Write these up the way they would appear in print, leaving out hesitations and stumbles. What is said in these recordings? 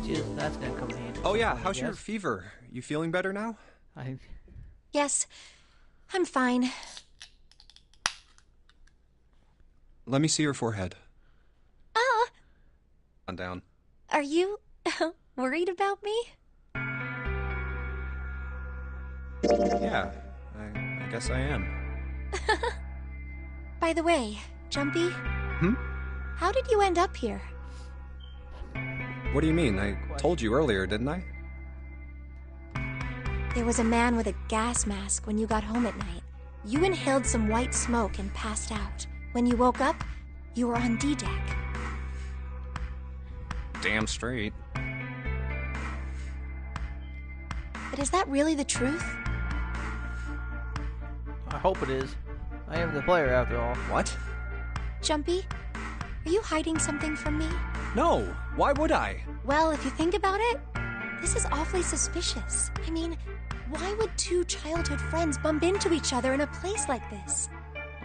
stitches. That's gonna come in handy. Oh yeah, how's your fever? You feeling better now? Yes, I'm fine. Let me see your forehead. Ah! On down. Are you worried about me? Yeah, I guess I am. By the way, Jumpy? How did you end up here? What do you mean? I told you earlier, didn't I? There was a man with a gas mask when you got home at night. You inhaled some white smoke and passed out. When you woke up, you were on D-Deck. Damn straight. But is that really the truth? I hope it is. I am the player after all. What? Jumpy, are you hiding something from me? No, why would I? Well, if you think about it, this is awfully suspicious. I mean, why would two childhood friends bump into each other in a place like this?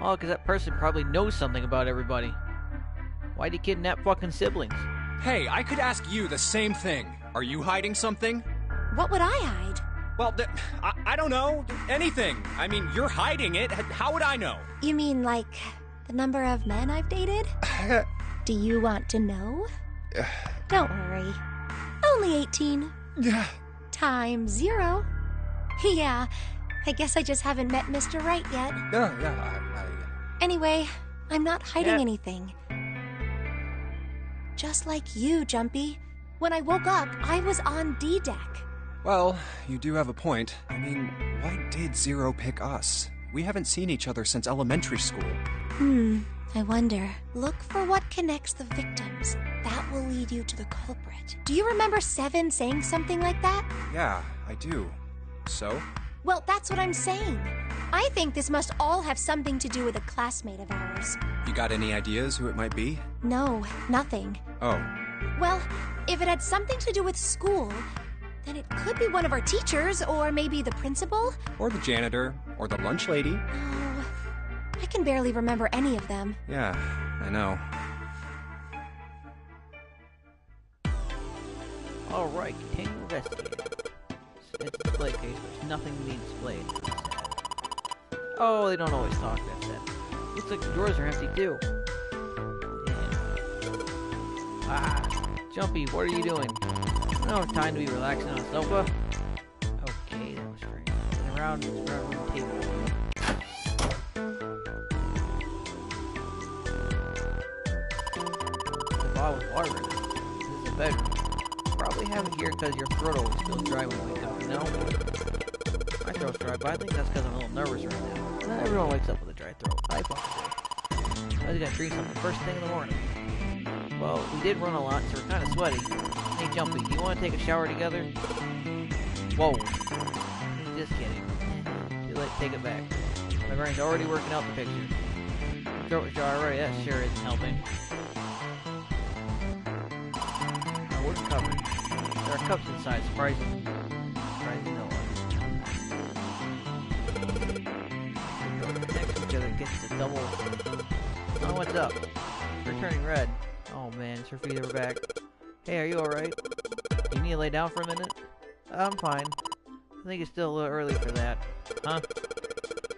Oh, because that person probably knows something about everybody. Why'd he kidnap fucking siblings? Hey, I could ask you the same thing. Are you hiding something? What would I hide? Well, I don't know. Anything. I mean, you're hiding it. How would I know? You mean like the number of men I've dated? Do you want to know? Don't worry. Only 18. Times 0. Yeah, I guess I just haven't met Mr. Right yet. Anyway, I'm not hiding anything. Just like you, Jumpy. When I woke up, I was on D-Deck. Well, you do have a point. I mean, why did Zero pick us? We haven't seen each other since elementary school. I wonder. Look for what connects the victims. That will lead you to the culprit. Do you remember Seven saying something like that? Yeah, I do. So? Well, that's what I'm saying. I think this must all have something to do with a classmate of ours. You got any ideas who it might be? No, nothing. Oh. Well, if it had something to do with school, then it could be one of our teachers, or maybe the principal. Or the janitor, or the lunch lady. Oh, I can barely remember any of them. Yeah, I know. Alright, continue investigating. It's a display case, there's nothing being displayed. Oh, they don't always talk, that's it. Looks like the drawers are empty too. Yeah. Ah, Jumpy, what are you doing? I don't have time to be relaxing on a sofa. Okay, that was strange. And around the table. The bottle of water in it. This is a bedroom. Probably have it here because your throat always feels dry when you wake up, you know? My throat's dry, but I think that's because I'm a little nervous right now. Not everyone wakes up with a dry throat. I fucking do. I was gonna drink something first thing in the morning. Well, we did run a lot, so we're kind of sweaty. Hey, Jumpy, do you want to take a shower together? Whoa. Just kidding. Too late to take it back. My brain's already working out the picture. My throat was dry already, that sure isn't helping. Our wooden cupboard. There are cups inside, surprisingly. Surprising no one. Next to each other gets a double. Oh, what's up? You're turning red. Oh man, it's her feet are back. Hey, are you alright? Do you need to lay down for a minute? I'm fine. I think it's still a little early for that. Huh?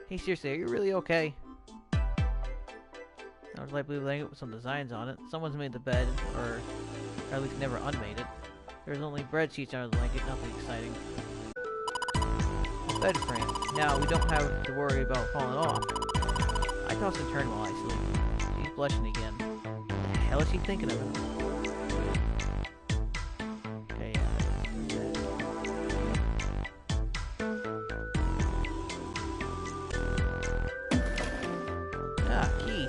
Hey, seriously, are you really okay? I was likely laying it with some designs on it. Someone's made the bed, or at least never unmade it. There's only bread sheets under the blanket, nothing exciting. A bed frame. Now, we don't have to worry about falling off. I toss and turn while I sleep. She's blushing again. What the hell is she thinking of? Okay, key.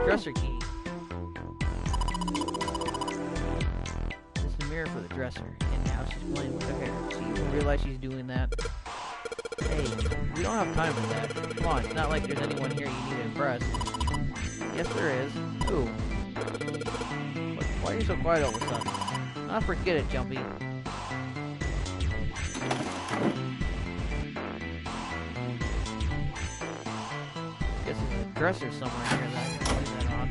Dresser key. It's the mirror for the dresser, and now she's playing with her hair. She even realize she's doing that. Hey, we don't have time for that. Come on, it's not like there's anyone here you need to impress. Yes, there is. Who? Why are you so quiet all of a sudden? Ah, forget it, Jumpy. Guess there's a dresser somewhere here that I can leave that on.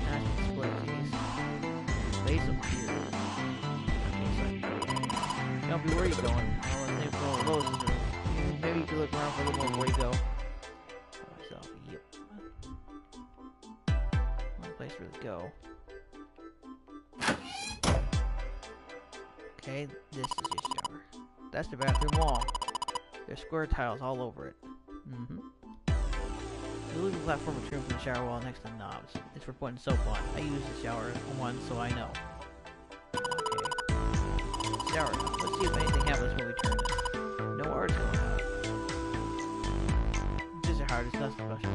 National display case. base over here. Don't be where you're going. I'll let him go Lois' room. Maybe you can look around for a little more before you go. So, yep. One place for to go. Okay, this is your shower. That's the bathroom wall. There's square tiles all over it. The living platform retrieved from the shower wall next to the knobs. It's for putting soap on. I use the shower one, so I know. Okay. Shower. Let's see if anything happens when we turn it. No water's going out. Just a hard, it's not special.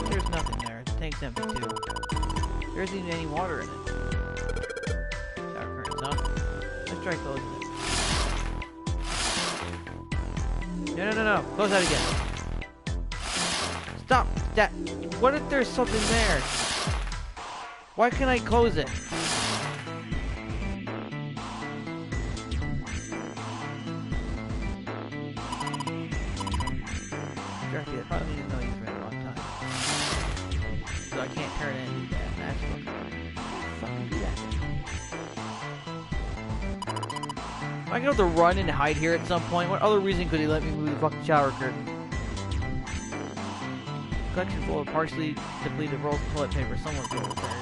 There's nothing there. The tank's empty too. There isn't even any water in it. Shower curtains up. Let's try closing it. No. Close that again. Stop that. What if there's something there? Why can't I close it? Jerky, that probably means no use for a long time. So I can't turn it into that. That's what fucking do that. Am I gonna have to run and hide here at some point? What other reason could he let me move the fucking shower curtain? Collection full of partially depleted rolls of toilet paper somewhere over there.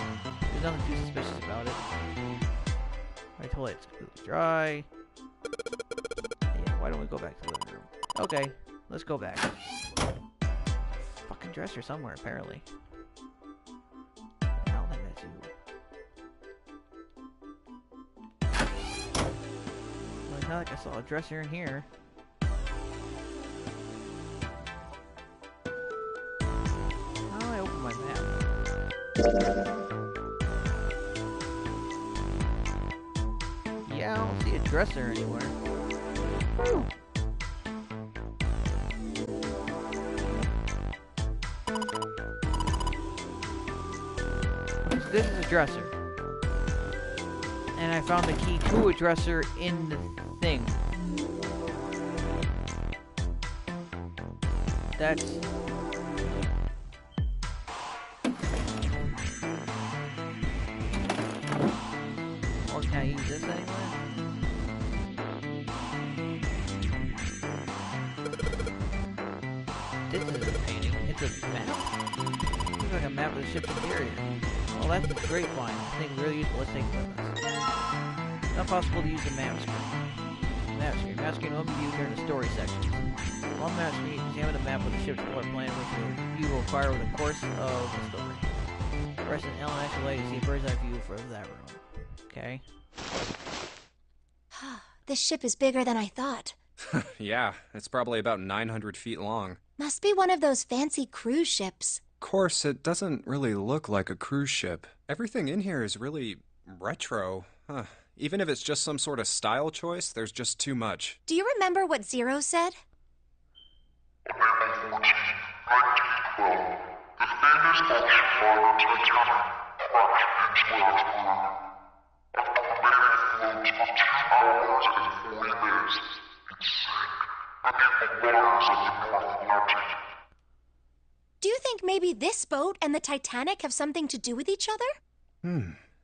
There's nothing too suspicious about it. My toilet's completely dry. Yeah, why don't we go back to the living room? Okay, let's go back. Fucking dresser somewhere, apparently. I don't think that's you. Well, it's not like I saw a dresser in here. How do I open my map? Yeah, I don't see a dresser anywhere. Whew. This is a dresser. And I found the key to a dresser in the thing. That's... Or can I use this anywhere? This is a painting. It's a map. Looks like a map of the ship's interior. Well, that's a great find. I think really useful. Let's take it with us. It's not possible to use the map screen. Map screen will be viewed during the story sections. On the map screen, examine the map of the ship's floor plan, which you will acquire over the course of the story. Press an L and X to see a bird's eye view for that room. Okay. This ship is bigger than I thought. Yeah, it's probably about 900 feet long. Must be one of those fancy cruise ships. Of course, it doesn't really look like a cruise ship. Everything in here is really retro. Even if it's just some sort of style choice, there's just too much. Do you remember what Zero said? April 14, 1912. The famous ocean liner Titanic crashed into iceberg. After remaining afloat for 2 hours and 40 minutes, it sank beneath the waters of the North Atlantic. Do you think maybe this boat and the Titanic have something to do with each other?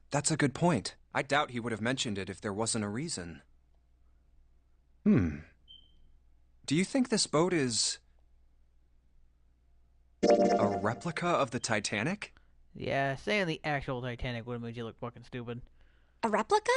That's a good point. I doubt he would have mentioned it if there wasn't a reason. Do you think this boat is... a replica of the Titanic? Yeah, saying the actual Titanic would have made you look fucking stupid. A replica?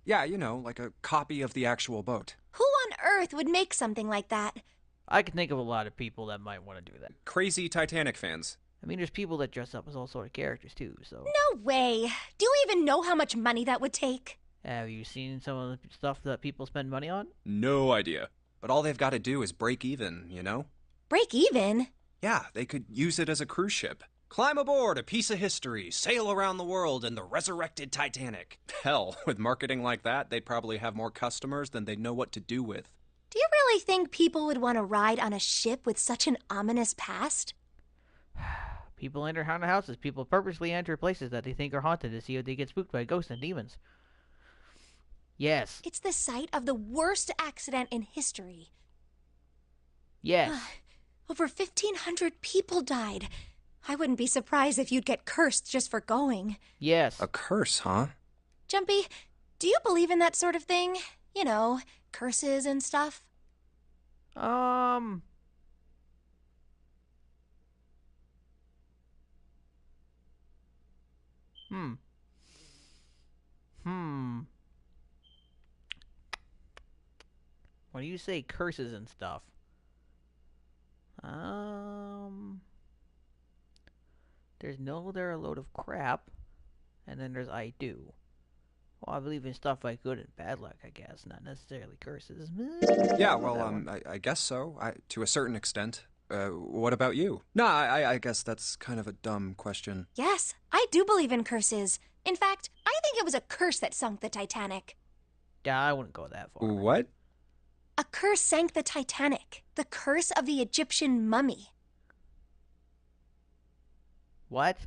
Yeah, you know, like a copy of the actual boat. Who on earth would make something like that? I can think of a lot of people that might want to do that. Crazy Titanic fans. I mean, there's people that dress up as all sort of characters, too, so... No way! Do you even know how much money that would take? Have you seen some of the stuff that people spend money on? No idea. But all they've got to do is break even, you know? Break even? Yeah, they could use it as a cruise ship. Climb aboard a piece of history, sail around the world in the resurrected Titanic. Hell, with marketing like that, they'd probably have more customers than they'd know what to do with. Do you really think people would want to ride on a ship with such an ominous past? People enter haunted houses. People purposely enter places that they think are haunted to see if they get spooked by ghosts and demons. Yes. It's the site of the worst accident in history. Yes. Over 1,500 people died. I wouldn't be surprised if you'd get cursed just for going. Yes. A curse, huh? Jumpy, do you believe in that sort of thing? You know, curses and stuff? When you say curses and stuff, there's no, they're a load of crap, and then there's I do. Well, I believe in stuff like good and bad luck, I guess, not necessarily curses. Yeah, well, I guess so, to a certain extent. What about you? No, I guess that's kind of a dumb question. Yes, I do believe in curses. In fact, I think it was a curse that sunk the Titanic. Yeah, I wouldn't go that far. What? A curse sank the Titanic. The curse of the Egyptian mummy. What?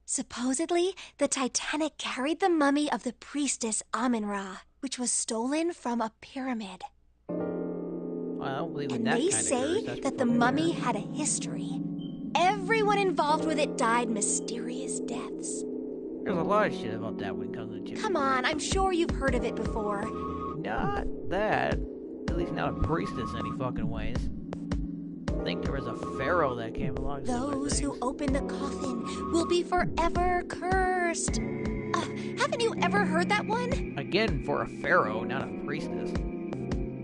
Supposedly, the Titanic carried the mummy of the priestess Amun-Ra, which was stolen from a pyramid. I don't believe in And that they kind of say curse. That's that the fucking mummy weird. had a history. Everyone involved with it died mysterious deaths. There's a lot of shit about that when it comes to Egyptian. Come on, I'm sure you've heard of it before. Not that. At least not a priestess any fucking ways. I think there was a pharaoh that came along. Those who open the coffin will be forever cursed. Haven't you ever heard that one? Again, for a pharaoh, not a priestess.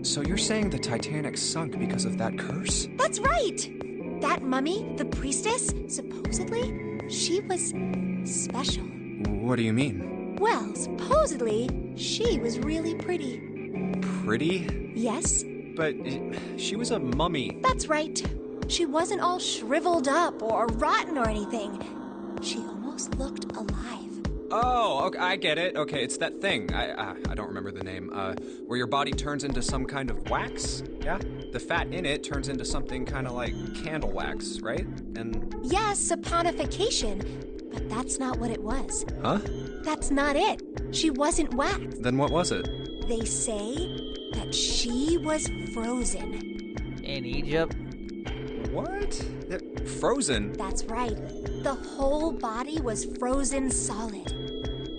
So you're saying the Titanic sunk because of that curse? That's right. That mummy, the priestess, supposedly, she was special. What do you mean? Well, supposedly, she was really pretty. Pretty? Yes, But she was a mummy. that's right. She wasn't all shriveled up or rotten or anything. She almost looked alive. Oh, okay, I get it. Okay, it's that thing. I don't remember the name. Where your body turns into some kind of wax? Yeah? The fat in it turns into something kind of like candle wax, right? And... Yes, saponification, but that's not what it was. Huh? That's not it. She wasn't waxed. Then what was it? They say that she was frozen. In Egypt? What? Frozen? That's right. The whole body was frozen solid.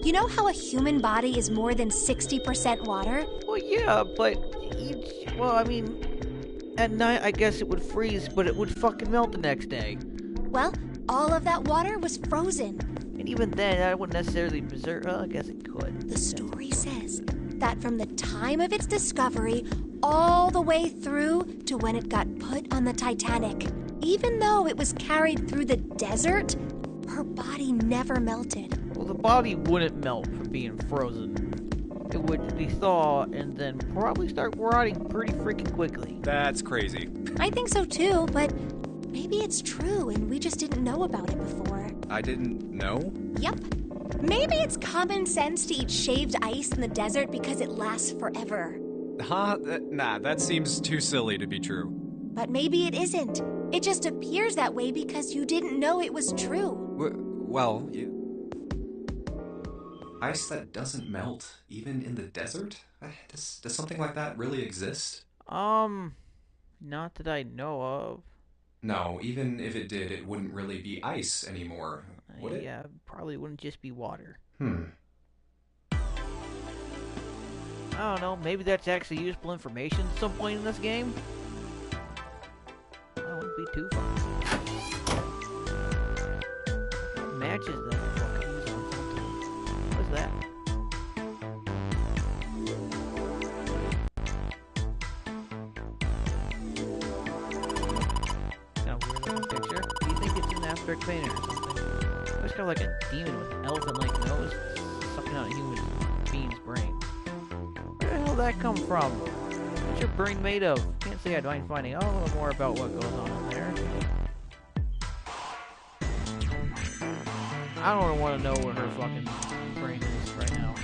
You know how a human body is more than 60% water? Well, yeah, but at night I guess it would freeze, but it would fucking melt the next day. Well, all of that water was frozen. And even then, I wouldn't necessarily preserve. Well, I guess it could. The story says that from the time of its discovery all the way through to when it got put on the Titanic, even though it was carried through the desert, her body never melted. Well, the body wouldn't melt from being frozen. It would be thaw and then probably start rotting pretty freaking quickly. That's crazy. I think so too, but maybe it's true and we just didn't know about it before. I didn't know? Yep. Maybe it's common sense to eat shaved ice in the desert because it lasts forever. Huh? Nah, that seems too silly to be true. But maybe it isn't. It just appears that way because you didn't know it was true. Well, ice that doesn't melt, even in the desert? Does something like that really exist? Not that I know of. No, even if it did, it wouldn't really be ice anymore, would it? Yeah, probably wouldn't just be water. Hmm. I don't know, maybe that's actually useful information at some point in this game? That wouldn't be too fun. Matches that I fucking use on something. What is that? Kind of weird looking picture. Do you think it's an abstract painting or something? It's kind of like a demon with an elephant-like nose sucking out a human being's brain. Where the hell did that come from? What's your brain made of? Can't say I'd mind finding out a little more about what goes on in there. I don't want to know where her fucking brain is right now.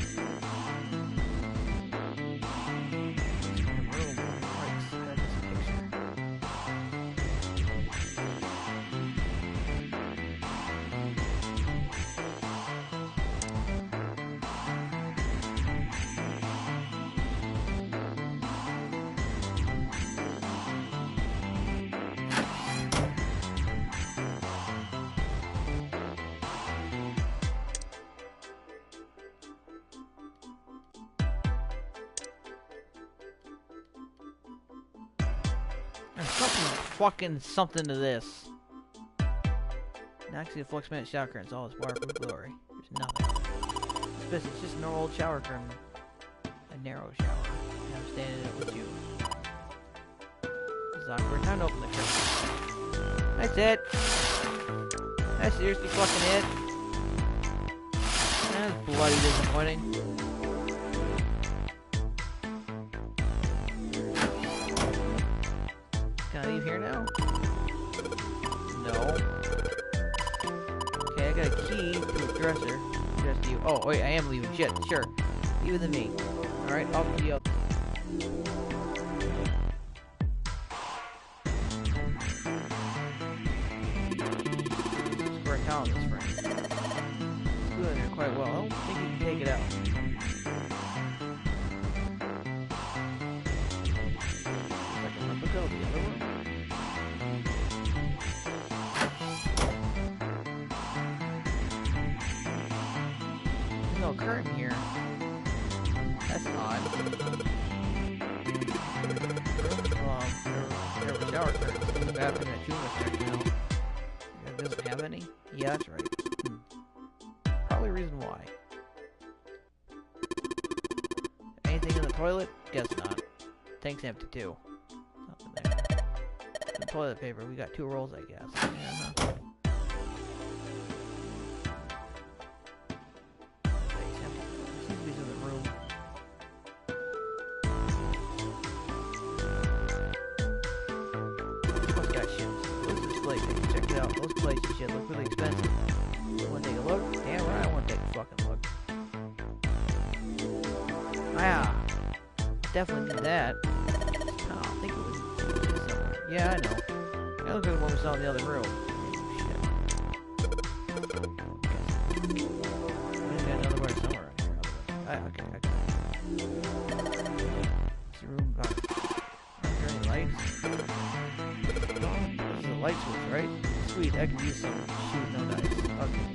There's something to this. Now I can see the flux mat shower curtains, all its waterproof glory. There's nothing. It's just a normal old shower curtain. A narrow shower. And I'm standing in it with you. This is awkward. Time to open the curtain. That's it. That's seriously fucking it. That's bloody disappointing. Can I leave here now? No. Okay, I got a key to a dresser. Just you. Oh, wait, I am leaving. Shit, sure. Leave than me. Alright, off to the other. Square talent this frame. It's good in there quite well. I don't think you can take it out. Looks like a replica of the other one. There's no curtain here. That's odd. There were shower curtains in the bathroom at Junior's there now. It doesn't have any? Yeah, that's right. Probably a reason why. Anything in the toilet? Guess not. Tank's empty too. Nothing there. The toilet paper, we got 2 rolls, I guess. Yeah, those plates and shit look really expensive. You wanna take a look? Damn right I wanna take a fucking look. Ah, definitely need that. Oh, I think it was somewhere. Yeah, I know. That looks like what we saw in the other room. Oh, shit. We got another word somewhere in here. Okay. This room got... Are there any lights? This is a light switch, right? Sweet, I could use some shoot, no dice. Okay.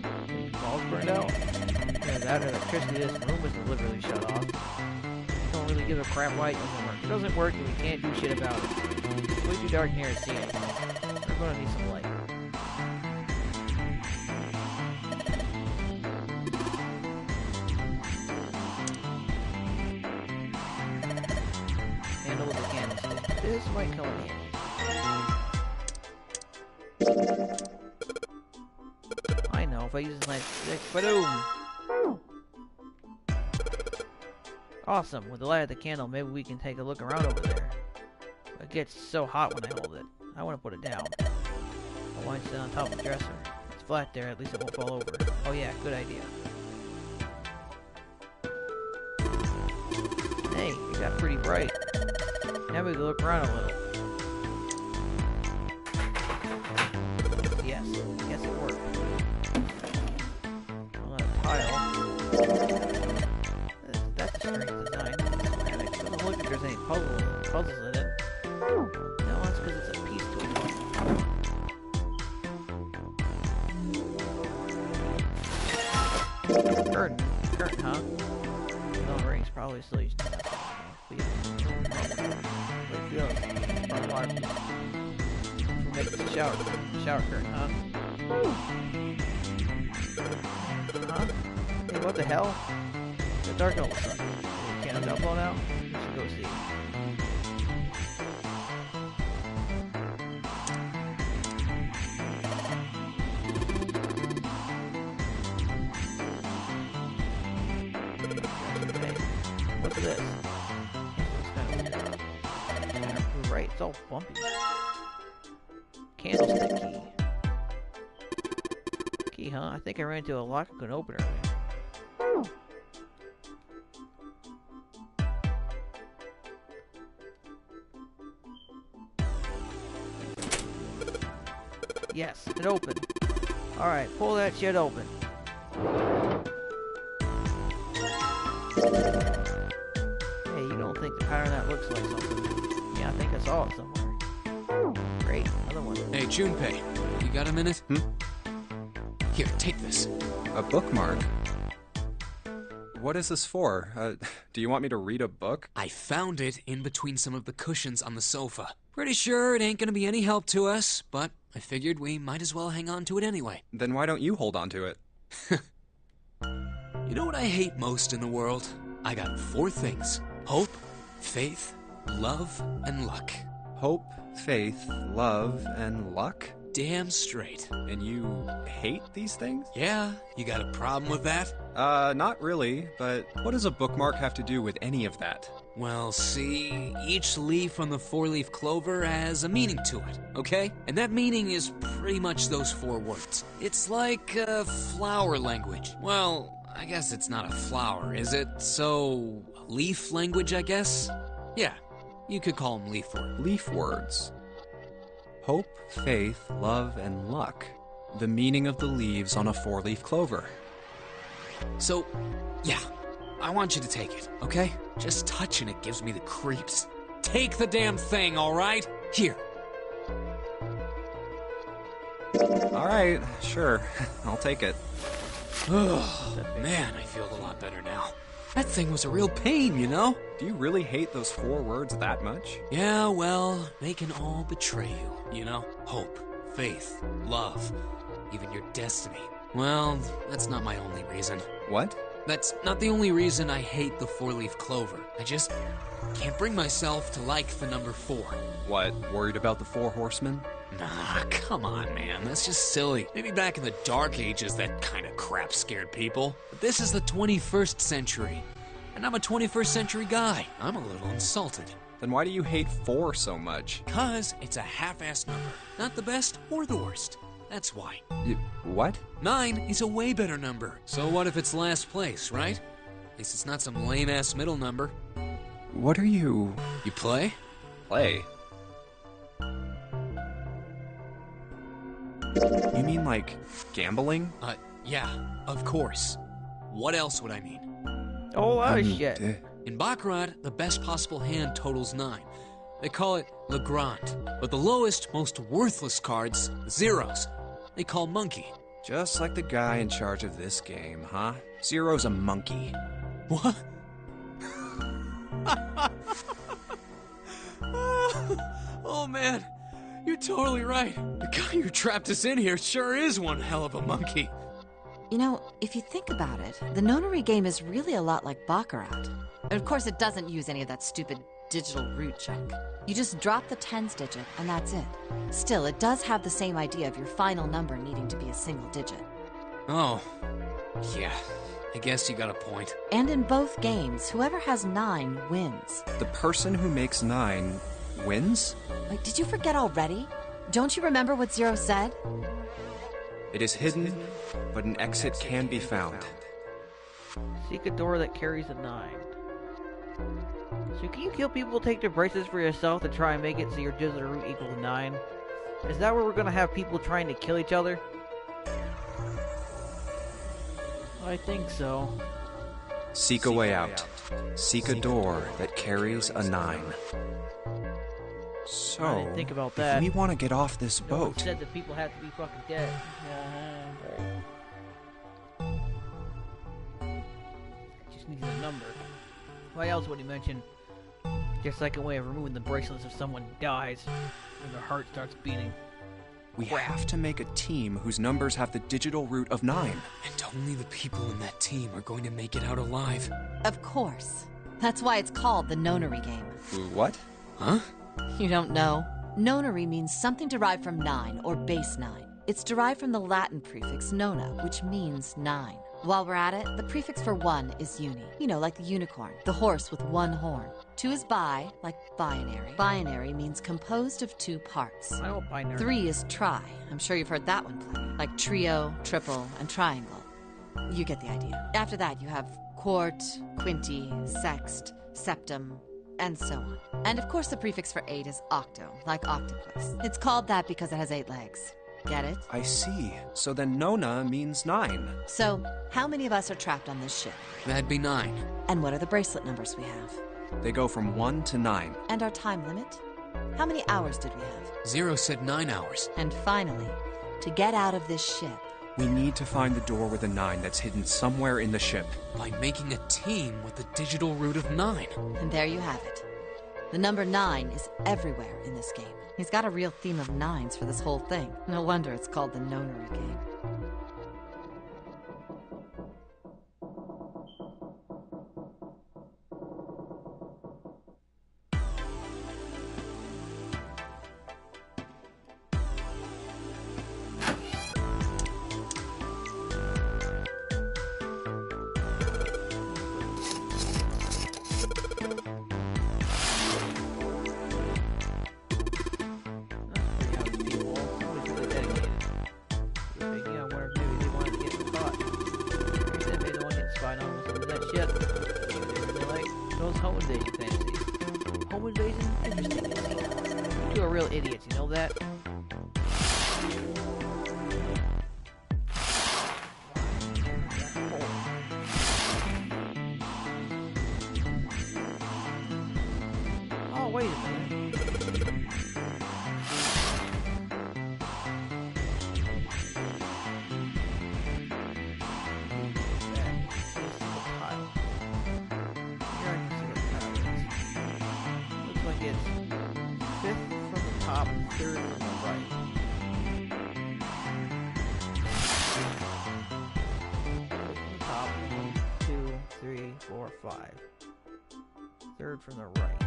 Balls burned out? Yeah, that electricity, this room was deliberately shut off. Don't really give a crap why it doesn't work. It doesn't work and we can't do shit about it. It's way too dark in here to see anything. We're gonna need some light. Handle with the candlestick. This might come in handy. I know, if I use my stick, boom! Awesome, with the light of the candle, maybe we can take a look around over there. It gets so hot when I hold it. I want to put it down. I want to sit on top of the dresser. It's flat there, at least it won't fall over. Oh yeah, good idea. Hey, it got pretty bright. Now we can look around a little. Yes, it worked. Well, a tile. That's a strange design. It doesn't look like there's any puzzles in it. No, that's because it's a piece to it. Curtain, huh? No rings, probably still used to have. Make it a shower curtain, huh? Huh? Hey, what the hell? It's dark all of a sudden. The candle got blown out? We should go see. Hey, what's this? Right, it's all bumpy. Candlestick key. Key, huh? I think I ran into a lock I couldn't open earlier. Yes, it opened. Alright, pull that shit open. Hey, you don't think the pattern that looks like something? Yeah, I think I saw it somewhere. Great, another one. Hey, Junpei, you got a minute? Here, take this. A bookmark? What is this for? Do you want me to read a book? I found it in between some of the cushions on the sofa. Pretty sure it ain't gonna be any help to us, but I figured we might as well hang on to it anyway. Then why don't you hold on to it? You know what I hate most in the world? I got 4 things. Hope, faith, love, and luck. Hope, faith, love, and luck? Damn straight. And you hate these things? Yeah, you got a problem with that? Not really, but what does a bookmark have to do with any of that? Well, see, each leaf on the 4-leaf clover has a meaning to it, okay? And that meaning is pretty much those 4 words. It's like flower language. Well, I guess it's not a flower, is it? So, leaf language, I guess? Yeah, you could call them leaf words. Leaf words. Hope, faith, love, and luck. The meaning of the leaves on a 4-leaf clover. So, yeah, I want you to take it, okay? Just touching it gives me the creeps. Take the damn thing, all right? Here. All right, sure. I'll take it. Oh, man, I feel a lot better now. That thing was a real pain, you know? Do you really hate those 4 words that much? Yeah, well, they can all betray you know? Hope, faith, love, even your destiny. Well, that's not my only reason. What? That's not the only reason I hate the 4-leaf clover. I just can't bring myself to like the number 4. What, worried about the 4 horsemen? Nah, come on, man. That's just silly. Maybe back in the Dark Ages, that kind of crap scared people. But this is the 21st century. And I'm a 21st century guy. I'm a little insulted. Then why do you hate 4 so much? 'Cause it's a half-assed number. Not the best or the worst. That's why. What? 9 is a way better number. So what if it's last place, right? At least it's not some lame-ass middle number. What are you... You play? Play? You mean like gambling? Yeah, of course. What else would I mean? A whole lot of shit. In Baccarat, the best possible hand totals 9. They call it Le Grand. But the lowest, most worthless cards, zeros, they call monkey. Just like the guy in charge of this game, huh? Zero's a monkey. What? Oh man, you're totally right. The guy who trapped us in here sure is one hell of a monkey. You know, if you think about it, the nonary game is really a lot like Baccarat. Of course, it doesn't use any of that stupid digital root junk. You just drop the tens digit, and that's it. Still, it does have the same idea of your final number needing to be a single digit. Oh, yeah, I guess you got a point. And in both games, whoever has 9 wins. The person who makes 9 wins? Like, did you forget already? Don't you remember what Zero said? It is hidden, but an exit can be found. Seek a door that carries a 9. So can you kill people, take their bracelets for yourself to try and make it so your digital root equal to 9? Is that where we're gonna have people trying to kill each other? I think so. Seek a way out. Seek a door that carries a 9. So, I didn't think about that. if we want to get off this No one boat... said that people have to be fucking dead. Just needed a number. Why else would he mention their second way of removing the bracelets if someone dies and their heart starts beating? We have to make a team whose numbers have the digital root of 9. And only the people in that team are going to make it out alive. Of course. That's why it's called the nonary game. What? Huh? You don't know? Nonary means something derived from 9, or base 9. It's derived from the Latin prefix nona, which means 9. While we're at it, the prefix for 1 is uni. You know, like the unicorn, the horse with 1 horn. 2 is bi, like binary. Binary means composed of 2 parts. I don't binary. 3 is tri. I'm sure you've heard that one plenty. Like trio, triple, and triangle. You get the idea. After that, you have quart, quinty, sext, septum, and so on. And of course, the prefix for 8 is octo, like octopus. It's called that because it has 8 legs. Get it? I see. So then Nona means 9. So, how many of us are trapped on this ship? That'd be 9. And what are the bracelet numbers we have? They go from 1 to 9. And our time limit? How many hours did we have? Zero said 9 hours. And finally, to get out of this ship, We need to find the door with a 9 that's hidden somewhere in the ship. By making a team with the digital root of 9. and there you have it. The number 9 is everywhere in this game. He's got a real theme of 9s for this whole thing. No wonder it's called the Nonary game. Home invasion fantasies. Home invasion? Interesting. You are real idiots, you know that? Oh, wait a minute. Top, third from the right. From the top, 1, 2, 3, 4, 5. Third from the right.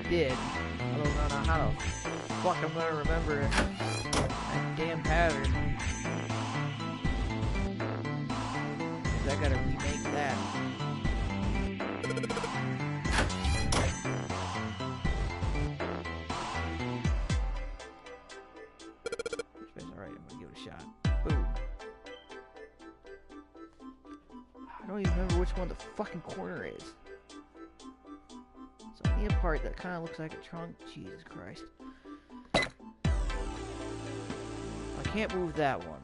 Did. Although I don't know how the fuck I'm gonna remember that damn pattern. I gotta remake that. Alright, I'm gonna give it a shot. Boom. I don't even remember which one the fucking corner is. A part that kind of looks like a trunk. Jesus Christ. I can't move that one.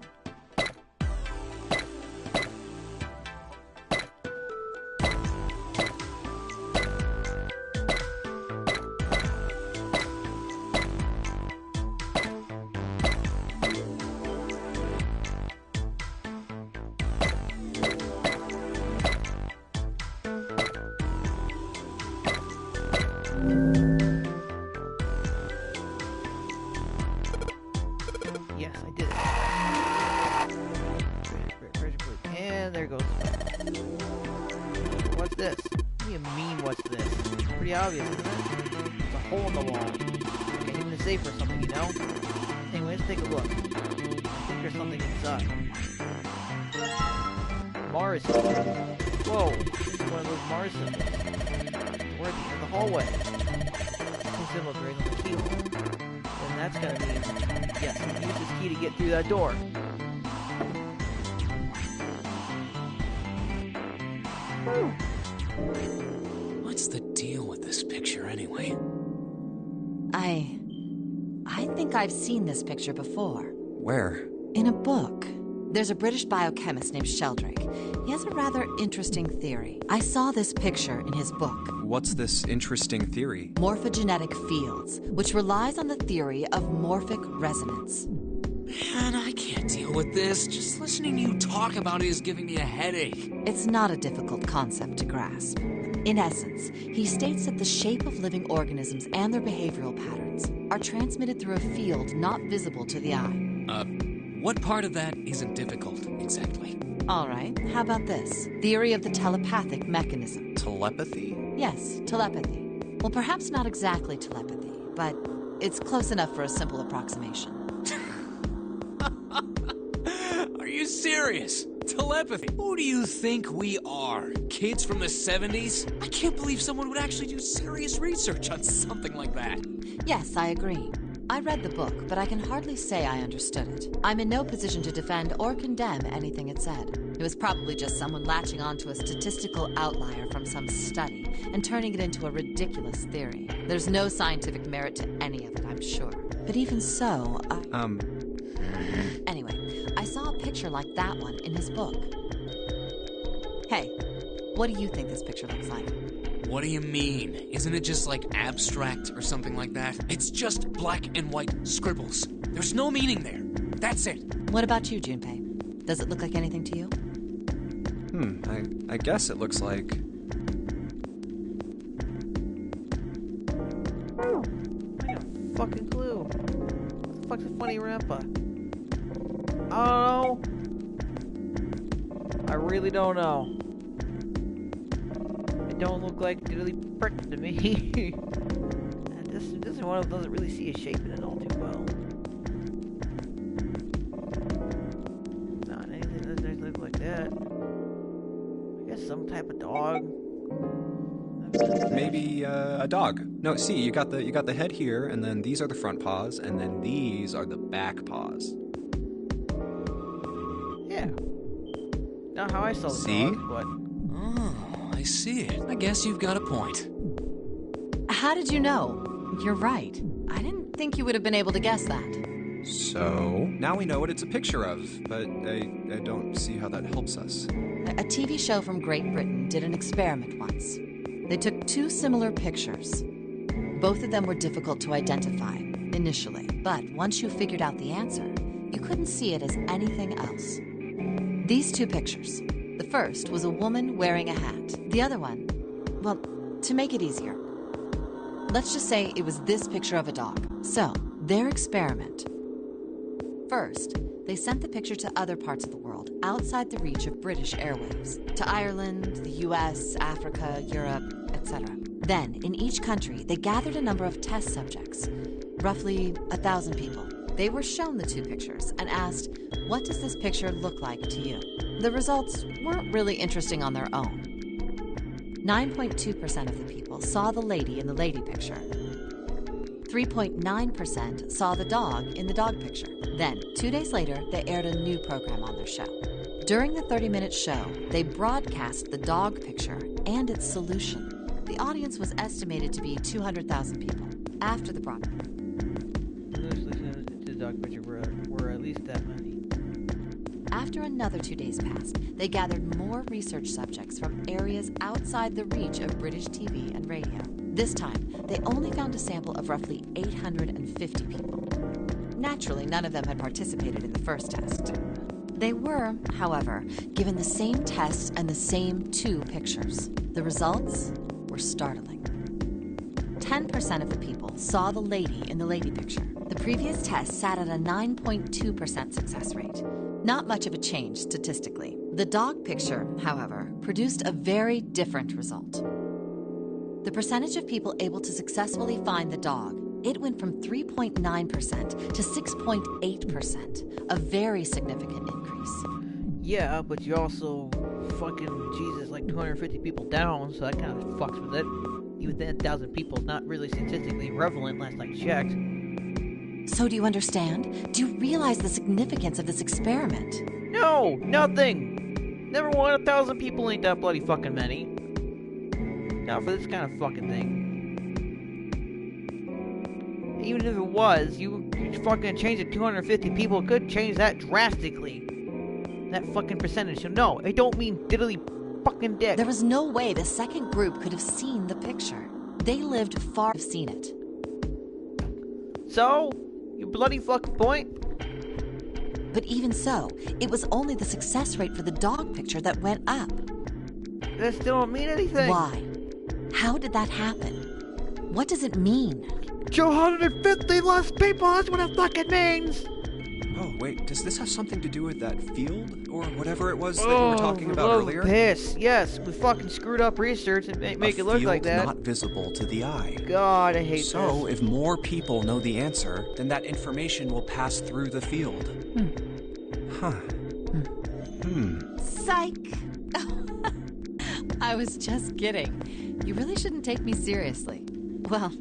Yes, I did it. And there goes. What's this? What do you mean, what's this? Pretty obvious, isn't it? It's a hole in the wall. Okay, even a safe or something, you know? Anyway, let's take a look. I think there's something inside. Mars. Whoa, this is one of those Mars symbols. We're at the end of the hallway. Two symbols right on the keyhole. And that's gonna mean, yes, we can use this key to get through that door. What's the deal with this picture anyway? I think I've seen this picture before. Where? In a book. There's a British biochemist named Sheldrake. He has a rather interesting theory. I saw this picture in his book. What's this interesting theory? Morphogenetic fields, which relies on the theory of morphic resonance. Man, I can't deal with this. Just listening to you talk about it is giving me a headache. It's not a difficult concept to grasp. In essence, he states that the shape of living organisms and their behavioral patterns are transmitted through a field not visible to the eye. What part of that isn't difficult, exactly? All right, how about this? Theory of the telepathic mechanism. Telepathy? Yes, telepathy. Well, perhaps not exactly telepathy, but it's close enough for a simple approximation. Are you serious? Telepathy? Who do you think we are? Kids from the 70s? I can't believe someone would actually do serious research on something like that. Yes, I agree. I read the book, but I can hardly say I understood it. I'm in no position to defend or condemn anything it said. It was probably just someone latching onto a statistical outlier from some study and turning it into a ridiculous theory. There's no scientific merit to any of it, I'm sure. But even so, Anyway, I saw a picture like that one in his book. Hey, what do you think this picture looks like? What do you mean? Isn't it just like abstract or something like that? It's just black and white scribbles. There's no meaning there. That's it. What about you, Junpei? Does it look like anything to you? I guess it looks like... I got a fucking clue. What the fuck's a funny rampa? I don't know. I really don't know. It don't look like diddly prick to me. This one doesn't really see a shape in it all too well. Not anything that doesn't look like that. I guess some type of dog. Maybe a dog. No, see, you got the head here, and then these are the front paws, and then these are the back paws. Yeah. Not how I saw the See? dog, but... Oh, I see it. I guess you've got a point. How did you know? You're right. I didn't think you would have been able to guess that. So, now we know what it's a picture of, but I don't see how that helps us. A TV show from Great Britain did an experiment once. They took two similar pictures. Both of them were difficult to identify initially, but once you figured out the answer, you couldn't see it as anything else. These two pictures. The first was a woman wearing a hat. The other one, well, to make it easier, let's just say it was this picture of a dog. So, their experiment. First, they sent the picture to other parts of the world outside the reach of British airwaves, to Ireland, the US, Africa, Europe, etc. Then, in each country, they gathered a number of test subjects, roughly 1,000 people. They were shown the two pictures and asked, what does this picture look like to you? The results weren't really interesting on their own. 9.2% of the people saw the lady in the lady picture. 3.9% saw the dog in the dog picture. Then, 2 days later, they aired a new program on their show. During the 30-minute show, they broadcast the dog picture and its solution. The audience was estimated to be 200,000 people. After the broadcast, The dog picture were at least that many. after another 2 days passed, they gathered more research subjects from areas outside the reach of British TV and radio. This time, they only found a sample of roughly 850 people. Naturally, none of them had participated in the first test. They were, however, given the same test and the same two pictures. The results were startling. 10% of the people saw the lady in the lady picture. The previous test sat at a 9.2% success rate. Not much of a change statistically. The dog picture, however, produced a very different result. The percentage of people able to successfully find the dog, it went from 3.9% to 6.8%, a very significant increase. Yeah, but you also fucking, Jesus, like 250 people down, so that kind of fucks with it. Even then, 1,000 people is not really statistically relevant last I checked. So do you understand? Do you realize the significance of this experiment? No, nothing. Never mind, 1,000 people ain't that bloody fucking many. Not for this kind of fucking thing. Even if it was, you fucking change it 250 people, it could change that drastically. That fucking percentage. So no, it don't mean diddly fucking dick. There was no way the second group could have seen the picture. They lived far from seen it. So, your bloody fucking point? But even so, it was only the success rate for the dog picture that went up. That still don't mean anything. Why? How did that happen? What does it mean? 250 less people, that's what it fucking means! Oh, wait, does this have something to do with that field? Or whatever it was that we were talking about earlier? Piss. Yes, we fucking screwed up research and make it look like that. A field not visible to the eye. God, I hate So, this. if more people know the answer, then that information will pass through the field. Psych! I was just kidding. You really shouldn't take me seriously. Well,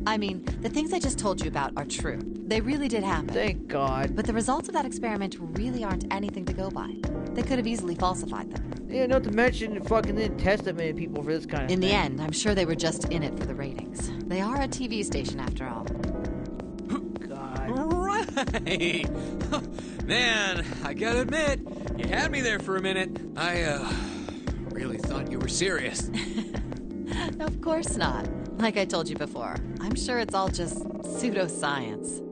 I mean, the things I just told you about are true. They really did happen. Thank God. But the results of that experiment really aren't anything to go by. They could have easily falsified them. Yeah, not to mention, it fucking didn't test that many people for this kind of In thing. the end, I'm sure they were just in it for the ratings. They are a TV station after all. God. Right! Man, I gotta admit, you had me there for a minute. I, really thought you were serious. Of course not. Like I told you before, I'm sure it's all just pseudoscience.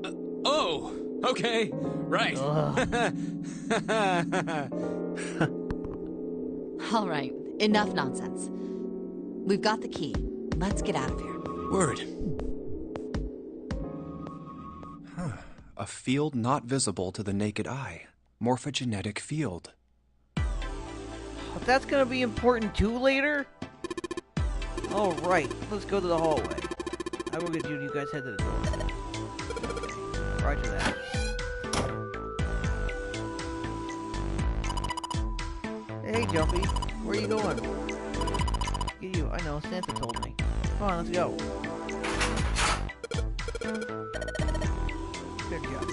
Oh, okay, right. All right, enough nonsense. We've got the key. Let's get out of here. Word. A field not visible to the naked eye. Morphogenetic field. But that's gonna be important too later? Alright, let's go to the hallway. I will get you and you guys head to the door. Okay, roger that. Hey, Jumpy. Where are you going? Get you. I know, Santa told me. Come on, let's go. Good job.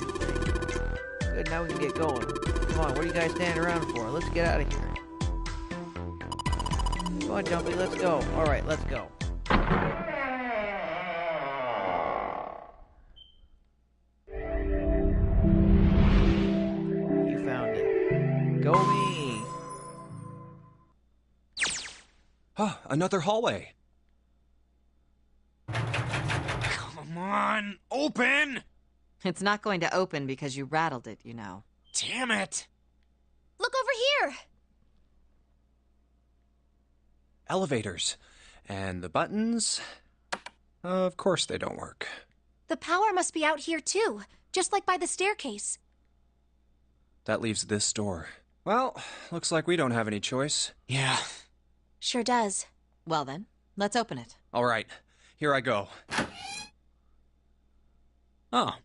Good, now we can get going. Come on, what are you guys standing around for? Let's get out of here. Come on, Jumpy, let's go. Alright, let's go. You found it. Go me! Ah, another hallway. Come on, open! It's not going to open because you rattled it, you know. Damn it! Look over here! Elevators. And the buttons? Of course they don't work. The power must be out here too, just like by the staircase. That leaves this door. Well, looks like we don't have any choice. Yeah. Sure does. Well then, let's open it. All right, here I go. Oh,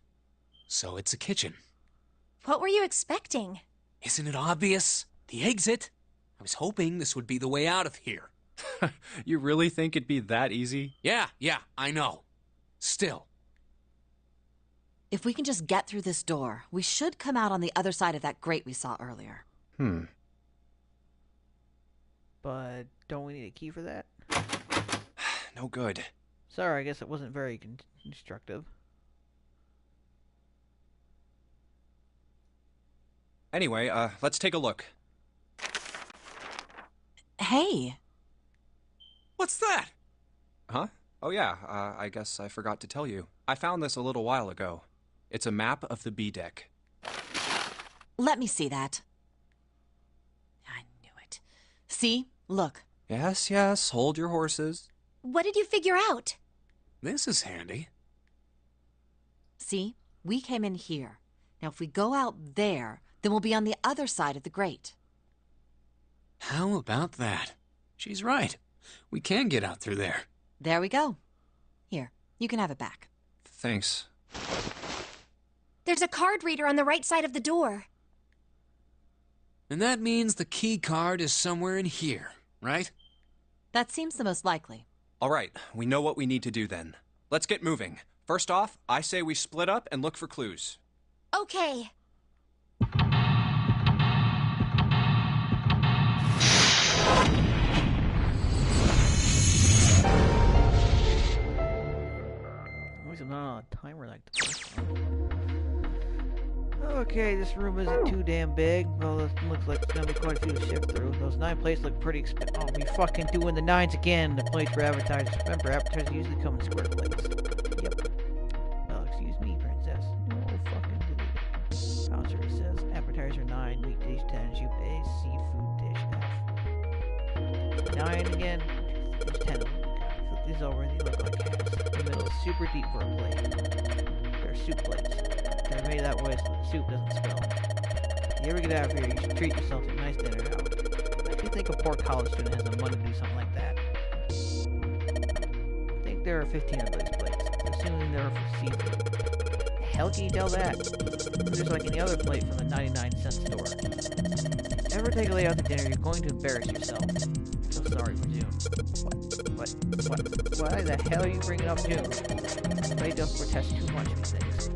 so it's a kitchen. What were you expecting? Isn't it obvious? The exit. I was hoping this would be the way out of here. You really think it'd be that easy? Yeah, I know. Still. If we can just get through this door, we should come out on the other side of that grate we saw earlier. But don't we need a key for that? No good. Sorry, I guess it wasn't very constructive. Anyway, let's take a look. Hey! What's that? Huh? Oh yeah, I guess I forgot to tell you. I found this a little while ago. It's a map of the B deck. Let me see that. I knew it. See? Look. Yes, hold your horses. What did you figure out? This is handy. See? We came in here. Now if we go out there, then we'll be on the other side of the grate. How about that? She's right. We can get out through there. There we go. Here, you can have it back. Thanks. There's a card reader on the right side of the door. And that means the key card is somewhere in here, right? That seems the most likely. All right, we know what we need to do then. Let's get moving. First off, I say we split up and look for clues. Okay. At least I'm not on a timer like the first one. Okay, this room isn't too damn big. Well, it looks like it's gonna be quite a few to shift through. Those 9 plates look pretty oh, we fucking doing the 9s again. The plates for advertisers. Remember, advertisers usually come in square plates. Yep. Well, excuse me, princess. No fucking delete it. Bouncer says, appetizer 9, meat dish 10, soup A, seafood dish F. 9 again. There's 10 of them. Flip these over and they look like halves. The middle is super deep for a plate. They're soup plates. They're made that way so the soup doesn't spill. If you ever get out of here, you should treat yourself to a nice dinner out. I do think a poor college student has the money to do something like that. I think there are 15 of these plates, assuming they're for seafood. The hell can you tell that? They're just like any other plate from the 99-cent store. If you ever take a lady out to dinner, you're going to embarrass yourself. So sorry for June. Why the hell are you bringing up June? Lady does protest too much these things.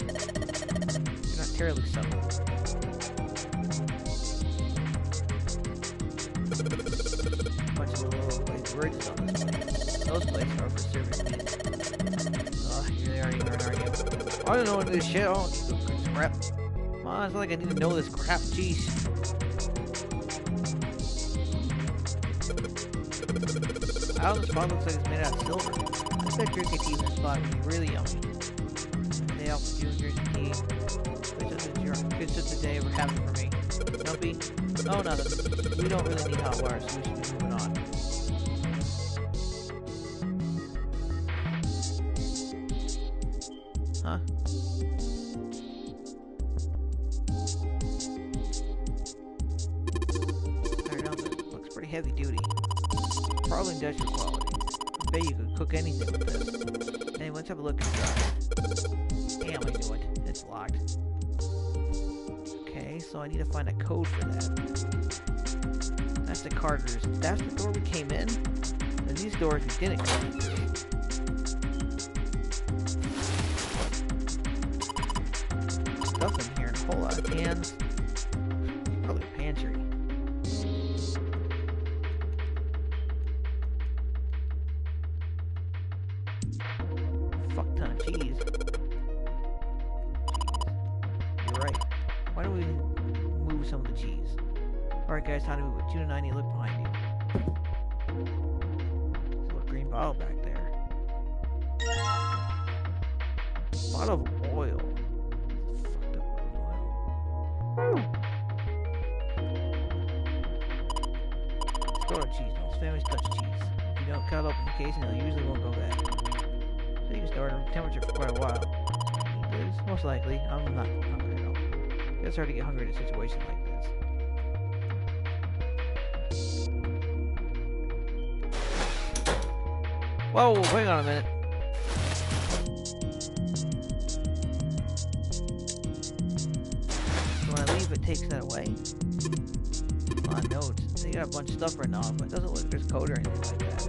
You're not terribly subtle. Bunch of little like bridges on this plate. Those plates are for serving meat. Oh, here they are again, are you? I don't know this shit. Oh, this crap. Come on, it's not like I need to know this crap. Jeez. Out of the spot looks like it's made out of silver. I bet drinking tea in this spot would be really yummy. Day off with you and drinking tea. Good such a day we're having for me. Jumpy? Oh, nothing. We don't really need hot wires, so we should be moving on. Huh? Alright, now this looks pretty heavy duty. Probably industrial quality. I bet you could cook anything with this. Anyway, let's have a look inside. Damn, I knew it. It's locked. Okay, so I need to find a code for that. That's the Carter's. That's the door we came in? And these doors we didn't come in through. Stuff in here and a whole lot of cans. Probably a pantry. Fuck ton of cheese. You're right. Why don't we move some of the cheese? Alright guys, time to move it. June and 90, look behind you. There's a little green bottle back there. Bottle of oil. Fucked up oil. Store of cheese. Most families touch cheese. If you don't cut it open the casing, it usually won't go bad. So you can store it at room temperature for quite a while. Eat this? Most likely. I'm not hungry at all. It's hard to get hungry in a situation like this. Whoa, hang on a minute. So when I leave, it takes that away. A lot of notes. They got a bunch of stuff written on, but it doesn't look like there's code or anything like that.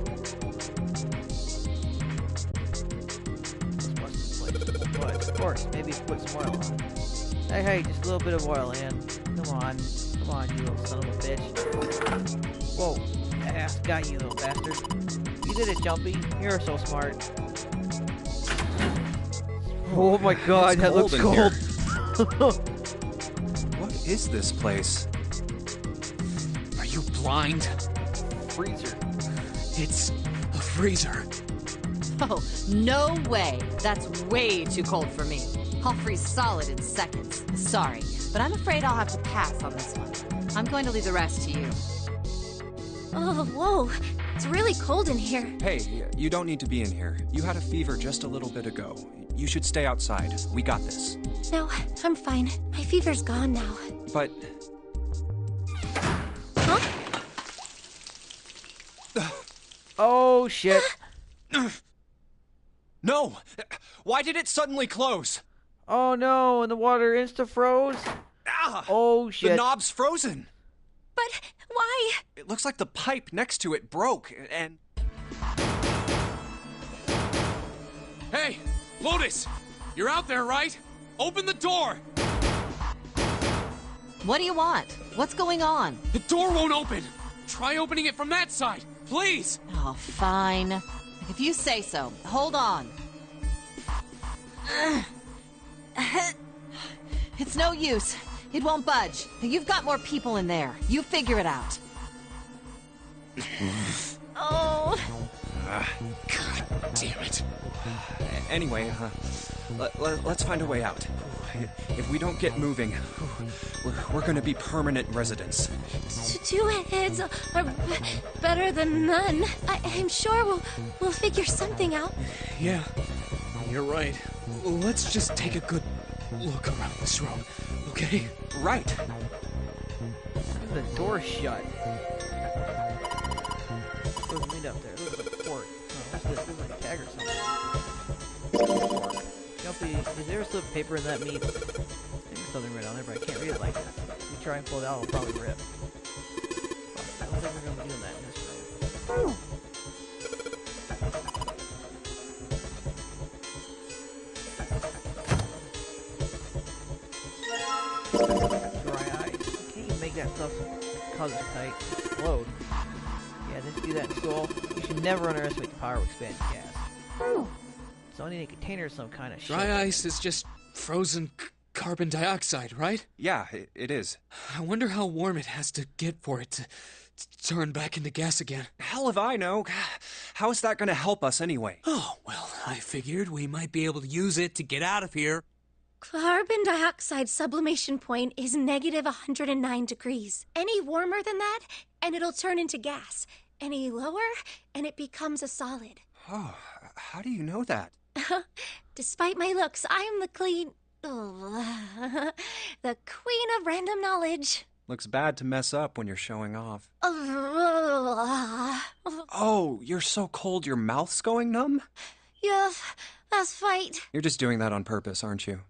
Let's bust this place. But, of course, maybe put some oil on it. Hey, just a little bit of oil, Ann. Come on, you little son of a bitch. Whoa, ass got you, little bastard. You did it, Jumpy. You're so smart. Oh my god, that looks cold. What is this place? Are you blind? Freezer. It's a freezer. Oh, no way. That's way too cold for me. I'll freeze solid in seconds. Sorry, but I'm afraid I'll have to pass on this one. I'm going to leave the rest to you. Oh, whoa. It's really cold in here. Hey, you don't need to be in here. You had a fever just a little bit ago. You should stay outside. We got this. No, I'm fine. My fever's gone now. But... Huh? Oh, shit. No! Why did it suddenly close? Oh no, and the water insta-froze? Ah! Oh shit. The knob's frozen! But why? It looks like the pipe next to it broke, and... Hey, Lotus! You're out there, right? Open the door! What do you want? What's going on? The door won't open! Try opening it from that side, please! Oh, fine. If you say so. Hold on. It's no use. It won't budge. You've got more people in there. You figure it out. Oh. God damn it. Anyway, let's find a way out. If we don't get moving, we're gonna be permanent residents. Two heads are better than none. I'm sure we'll figure something out. Yeah, you're right. let's just take a good look around this room, okay? Right. The door's shut. There's meat up there. There's a port. Oh, what's this? This is like a tag or something. Jumpy, is there still paper in that meat? I think there's something right on there, but I can't read it like this. If you try and pull it out, it'll probably rip. I don't think we're going to be doing that in this room. Dry ice. You can't even make that stuff cause it's tight. Explode. Yeah, just do that in school. You should never underestimate the power of expanding gas. So I need a container of some kind of shit. Dry ice is just frozen carbon dioxide, right? Yeah, it is. I wonder how warm it has to get for it to turn back into gas again. Hell if I know. How is that going to help us anyway? Oh, well, I figured we might be able to use it to get out of here. Carbon dioxide sublimation point is negative 109 degrees. Any warmer than that, and it'll turn into gas. Any lower, and it becomes a solid. Oh, how do you know that? Despite my looks, I am the the queen of random knowledge. Looks bad to mess up when you're showing off. Oh, you're so cold your mouth's going numb? Yes, that's right. You're just doing that on purpose, aren't you?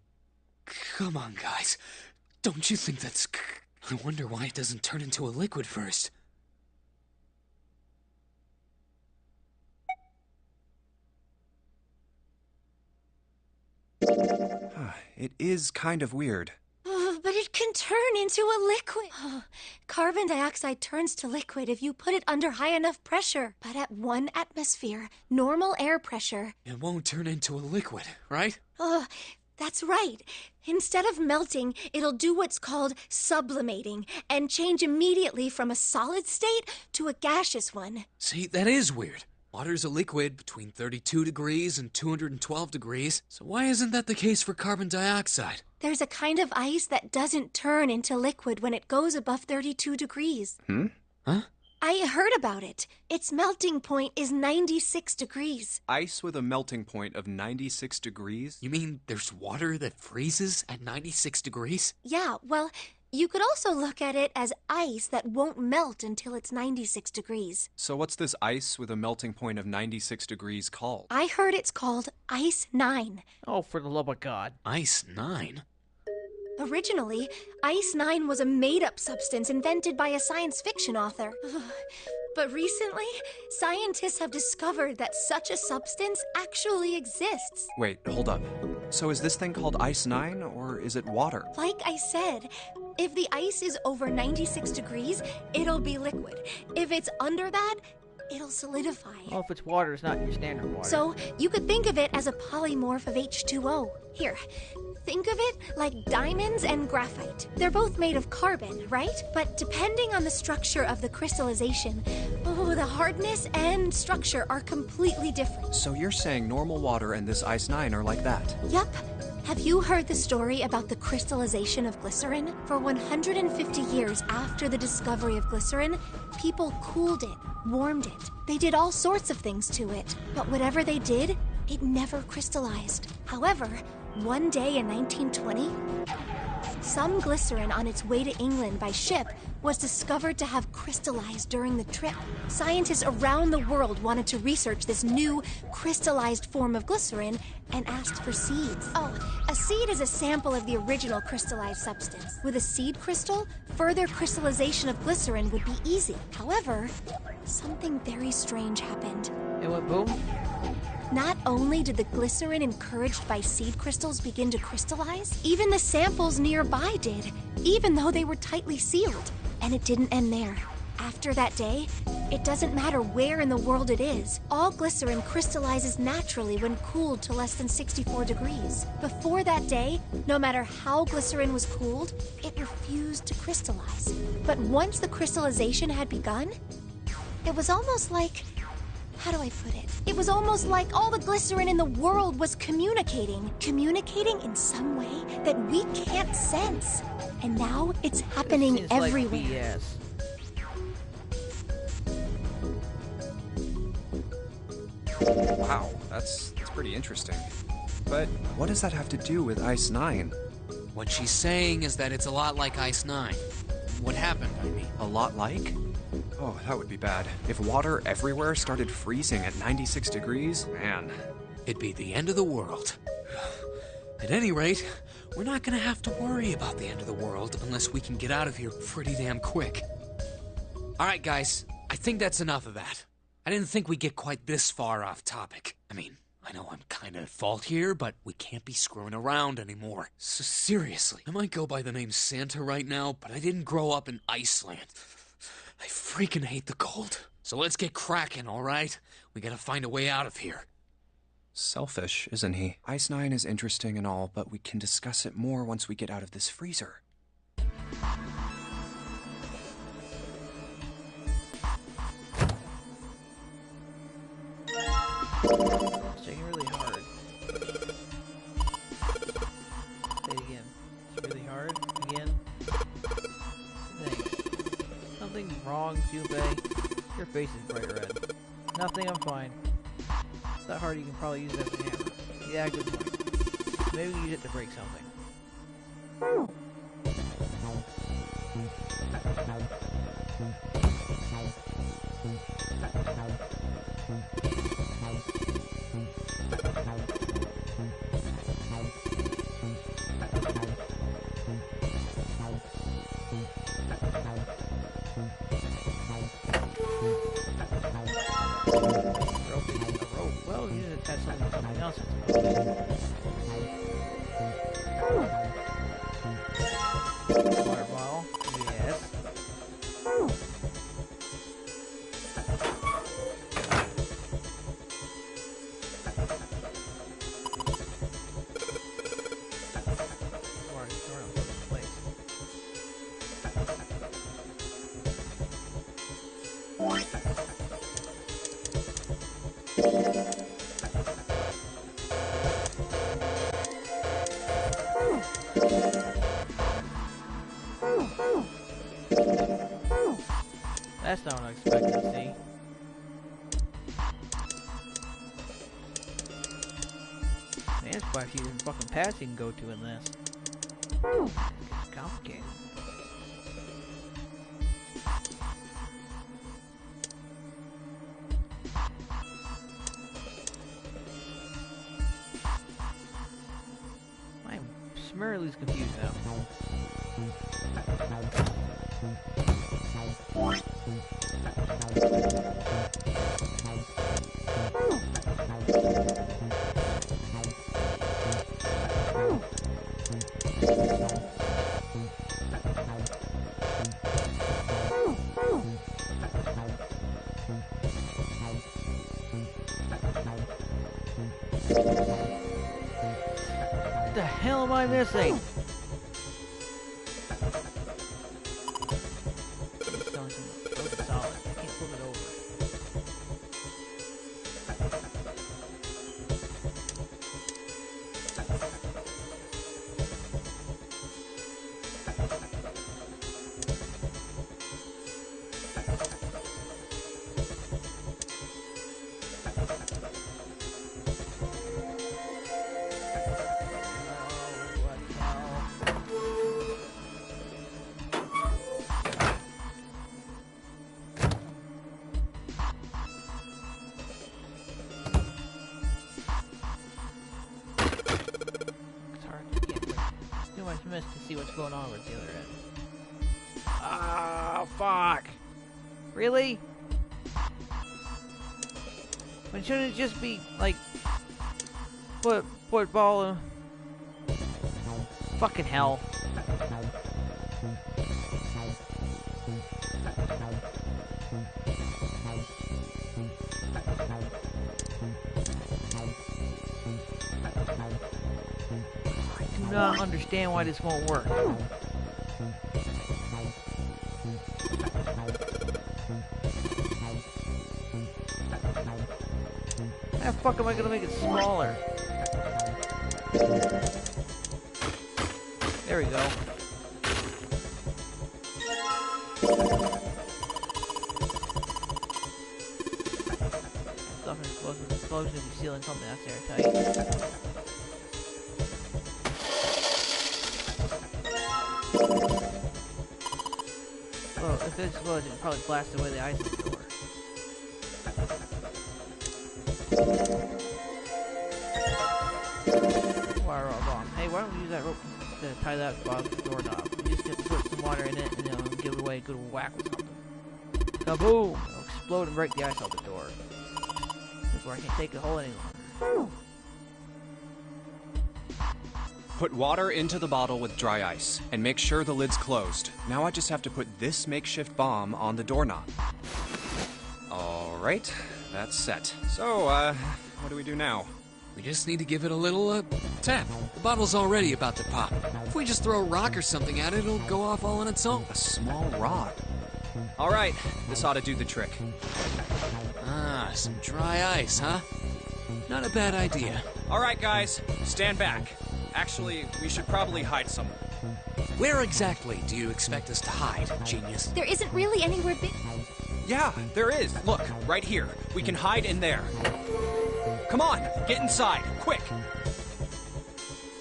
Come on, guys. Don't you think that's... I wonder why it doesn't turn into a liquid first. It is kind of weird. But it can turn into a liquid. Carbon dioxide turns to liquid if you put it under high enough pressure. But at 1 atmosphere, normal air pressure... It won't turn into a liquid, right? That's right. Instead of melting, it'll do what's called sublimating and change immediately from a solid state to a gaseous one. See, that is weird. Water's a liquid between 32 degrees and 212 degrees, so why isn't that the case for carbon dioxide? There's a kind of ice that doesn't turn into liquid when it goes above 32 degrees. Huh? I heard about it. Its melting point is 96 degrees. Ice with a melting point of 96 degrees? You mean there's water that freezes at 96 degrees? Yeah, well, you could also look at it as ice that won't melt until it's 96 degrees. So what's this ice with a melting point of 96 degrees called? I heard it's called Ice 9. Oh, for the love of God. Ice 9? Originally, Ice 9 was a made-up substance invented by a science fiction author. But recently, scientists have discovered that such a substance actually exists. Wait, hold up. So is this thing called Ice 9, or is it water? Like I said, if the ice is over 96 degrees, it'll be liquid. If it's under that, it'll solidify. Well, if it's water, it's not your standard water. So you could think of it as a polymorph of H2O. Here, think of it like diamonds and graphite. They're both made of carbon, right? But depending on the structure of the crystallization, the hardness and structure are completely different. So you're saying normal water and this Ice 9 are like that? Yup. Have you heard the story about the crystallization of glycerin? For 150 years after the discovery of glycerin, people cooled it, warmed it. They did all sorts of things to it. But whatever they did, it never crystallized. However, one day in 1920, some glycerin on its way to England by ship was discovered to have crystallized during the trip. Scientists around the world wanted to research this new crystallized form of glycerin and asked for seeds. Oh, a seed is a sample of the original crystallized substance. With a seed crystal, further crystallization of glycerin would be easy. However, something very strange happened. It went boom? Not only did the glycerin encouraged by seed crystals begin to crystallize, even the samples nearby did, even though they were tightly sealed. And it didn't end there. After that day, it doesn't matter where in the world it is, all glycerin crystallizes naturally when cooled to less than 64 degrees. Before that day, no matter how glycerin was cooled, it refused to crystallize. But once the crystallization had begun, it was almost like... how do I put it? It was almost like all the glycerin in the world was communicating in some way that we can't sense. And now it's happening Seems everywhere. Like BS. Wow, that's pretty interesting. But what does that have to do with Ice 9? What she's saying is that it's a lot like Ice 9. What happened, I mean. A lot like? Oh, that would be bad. If water everywhere started freezing at 96 degrees, man. It'd be the end of the world. At any rate, we're not gonna have to worry about the end of the world unless we can get out of here pretty damn quick. Alright, guys, I think that's enough of that. I didn't think we'd get quite this far off topic. I mean, I know I'm kinda at fault here, but we can't be screwing around anymore. So seriously, I might go by the name Santa right now, but I didn't grow up in Iceland. I freaking hate the cold. So let's get cracking, alright? We gotta find a way out of here. Selfish, isn't he? Ice 9 is interesting and all, but we can discuss it more once we get out of this freezer. It's taking really hard. Say it again. It's really hard. Again. Thanks. Something wrong, Junpei? Your face is bright red. Nothing, I'm fine. It's that hard you can probably use it as a hammer. Yeah, good point. Maybe we can use it to break something. Well, use it to attach something to something else. Water bottle. Yes. Water stored in place. That's not what I expected to see. Man, there's quite a few different fucking paths you can go to in this. It's complicated. I'm summarily confused now. What the hell am I missing? Solid. I can't flip it over. To see what's going on with the other end. Oh, fuck! Really? But shouldn't it just be, like, football? Fucking hell. I do not understand why this won't work. How the fuck am I gonna make it smaller? There we go. Stuff and explosives be sealing something that's airtight. Well, if it explodes, it'd probably blast away the ice in the door. Water roll bomb. Hey, why don't we use that rope to tie that doorknob? We just have to put some water in it and then it'll give it away a good whack with something. Kaboom! It'll explode and break the ice off the door. Before I can't take the hole any longer. Put water into the bottle with dry ice, and make sure the lid's closed. Now I just have to put this makeshift bomb on the doorknob. Alright, that's set. So, what do we do now? We just need to give it a little, tap. The bottle's already about to pop. If we just throw a rock or something at it, it'll go off all on its own. A small rod. Alright, this ought to do the trick. Ah, some dry ice, huh? Not a bad idea. Alright, guys, stand back. Actually, we should probably hide somewhere. Where exactly do you expect us to hide, genius? There isn't really anywhere big. Yeah, there is. Look, right here. We can hide in there. Come on, get inside, quick.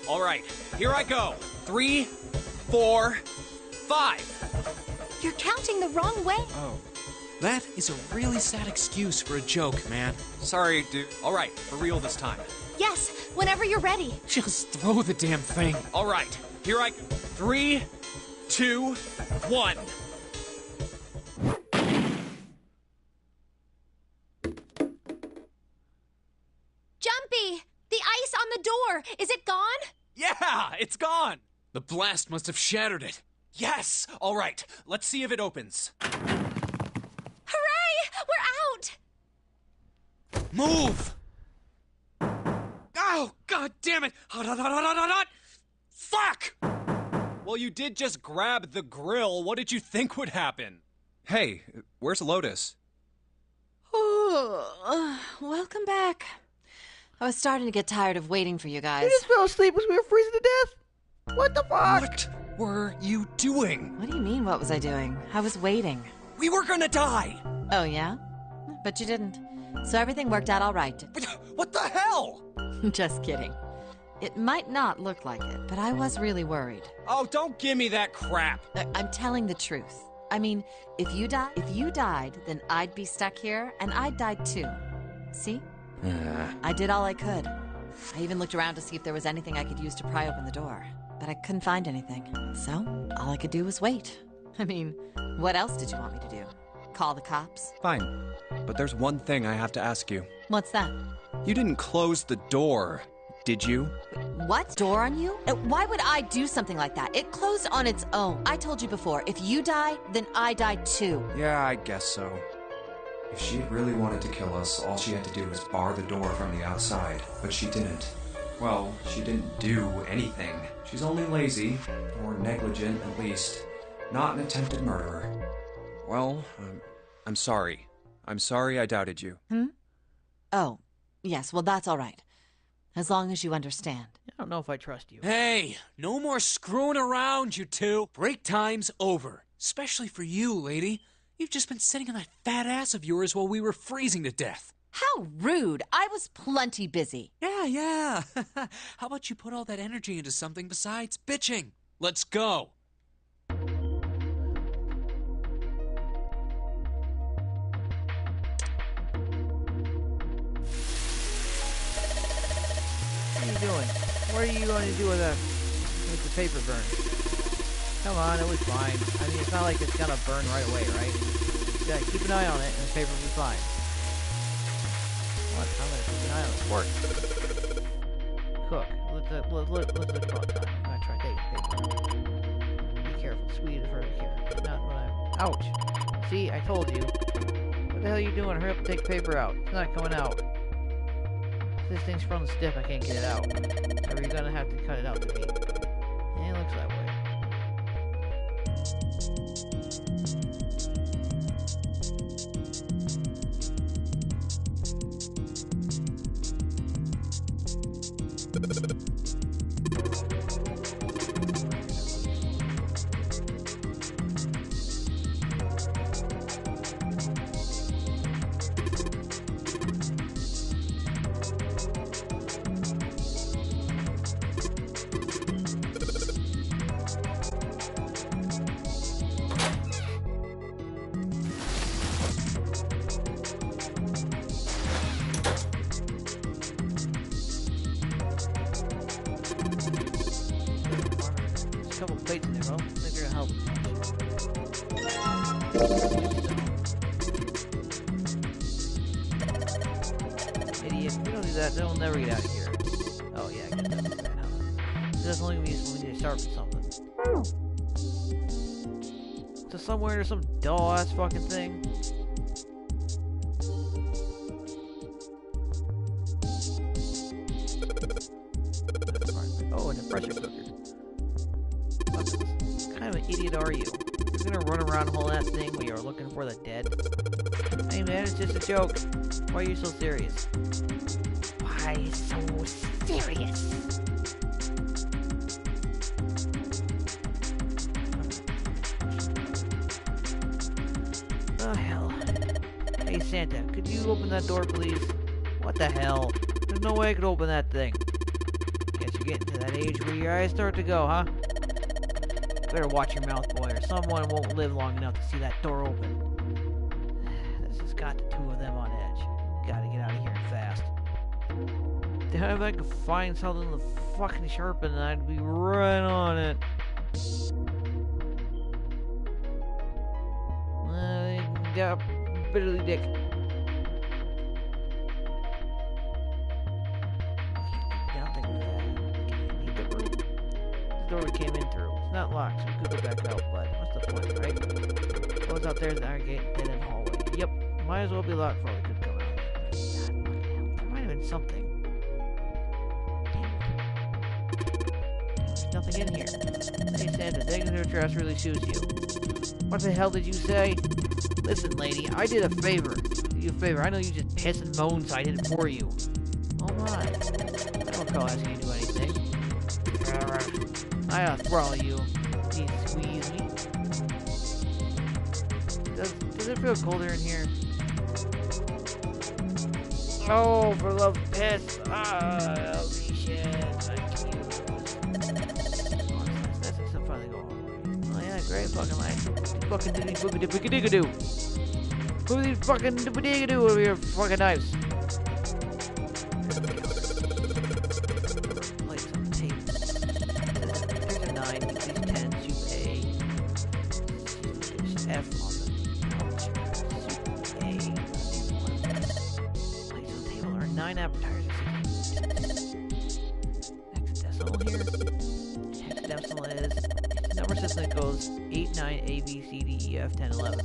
All right, here I go. 3, 4, 5. You're counting the wrong way. Oh, That is a really sad excuse for a joke, man. sorry, dude. All right, for real this time. Yes, whenever you're ready. Just throw the damn thing. All right, here I go. 3, 2, 1. Jumpy! The ice on the door! Is it gone? Yeah, it's gone. The blast must have shattered it. Yes. All right, let's see if it opens. Hooray! We're out! Move! Oh, god damn it! Hot, hot, hot, hot, hot, hot, hot! Fuck! Well, you did just grab the grill. What did you think would happen? Hey, where's Lotus? Oh, welcome back. I was starting to get tired of waiting for you guys. You just fell asleep as we were freezing to death? What the fuck? What were you doing? What do you mean, what was I doing? I was waiting. We were gonna die. Oh, yeah? But you didn't. So everything worked out all right. What the hell? Just kidding. It might not look like it, but I was really worried. Oh, don't give me that crap. I'm telling the truth. I mean, if you died, then I'd be stuck here, and I'd die too. See? I did all I could. I even looked around to see if there was anything I could use to pry open the door, but I couldn't find anything. So, all I could do was wait. I mean, what else did you want me to do? Call the cops? Fine, but there's one thing I have to ask you. What's that? You didn't close the door, did you? What? Door on you? Why would I do something like that? It closed on its own. I told you before, if you die, then I die too. Yeah, I guess so. If she really wanted to kill us, all she had to do was bar the door from the outside, but she didn't. Well, she didn't do anything. She's only lazy, or negligent at least, not an attempted murderer. Well, I'm sorry. I'm sorry I doubted you. Oh, yes, well, that's all right. As long as you understand. I don't know if I trust you. Hey, no more screwing around, you two. Break time's over. Especially for you, lady. You've just been sitting on that fat ass of yours while we were freezing to death. How rude! I was plenty busy. Yeah. How about you put all that energy into something besides bitching? Let's go. What are you doing? What are you going to do with the paper burn? Come on, it was fine. I mean, it's not like it's gonna burn right away, right? You gotta keep an eye on it, and the paper will be fine. What? I'm gonna keep an eye on it. Work. Cook. Let's look about time. I'm gonna try taking the paper. Be careful. Sweet is hard to care. Not when I'm. Ouch! See, I told you. What the hell are you doing? Hurry up and take the paper out. It's not coming out. This thing's from the stiff. I can't get it out. Or you're gonna have to cut it out to me. Yeah, it looks that way. couple plates in there, bro. I don't think they're gonna help much. Idiot. If we don't do that, then we'll never get out of here. Oh, yeah, I guess that's right now. That's only when we need to start with something. So somewhere there's some dull-ass fucking thing. Oh, and a pressure cooker. What kind of an idiot are you? You're gonna run around and hold that thing when you're looking for the dead? Hey man, it's just a joke. Why are you so serious? Why so serious? Oh, hell. Hey, Santa, could you open that door, please? What the hell? There's no way I could open that thing. Guess you're getting to that age where your eyes start to go, huh? Better watch your mouth, boy, or someone won't live long enough to see that door open. This has got the two of them on edge. Gotta get out of here fast. Damn, if I could find something to fucking sharpen, I'd be right on it. Yeah, bitterly dick. Nothing bad. Need the room. The door we came in through. It's not locked, so we could go back out, but what's the point, right? Close out there's the iron gate, dead end hallway. Yep, might as well be locked before we could come out. There might have been something. Damn it. There's nothing in here. Hey Santa, digging through trash really suits you. What the hell did you say? Listen, lady, I did a favor. You a favor. I know you just piss and moan, so I did it for you. Oh my. I don't call asking you to do anything. I throttle you. You squeeze me. Does it feel colder in here? Oh, for love of piss. Ah, holy shit. Thank you. That's some fun to go on. Oh yeah, great fucking life. Fucking diddy booby dibby digga doo. Booby fucking dibby digga doo over your fucking knives. Like some tape. There's a 9, these 10s, you A. There's F on the couch. A. Like some table are 9 appetizers. Hexadecimal here. Hexadecimal is number system that goes 8, 9, A, B, C, D, E, F, 10, 11.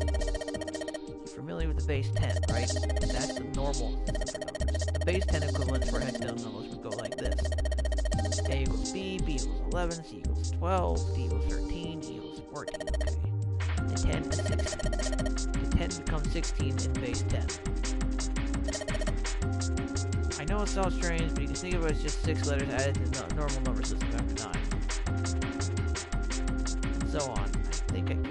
You're familiar with the base 10, right? That's the normal system for numbers. The base 10 equivalents for hexadecimal numbers would go like this. A equals B, B equals 11, C equals 12, D equals 13, E equals 14, okay. And 10 is 16. The 10 becomes 16 in base 10. I know it sounds strange, but you can think of it as just 6 letters added to the normal number system after 9. So on. I think I can.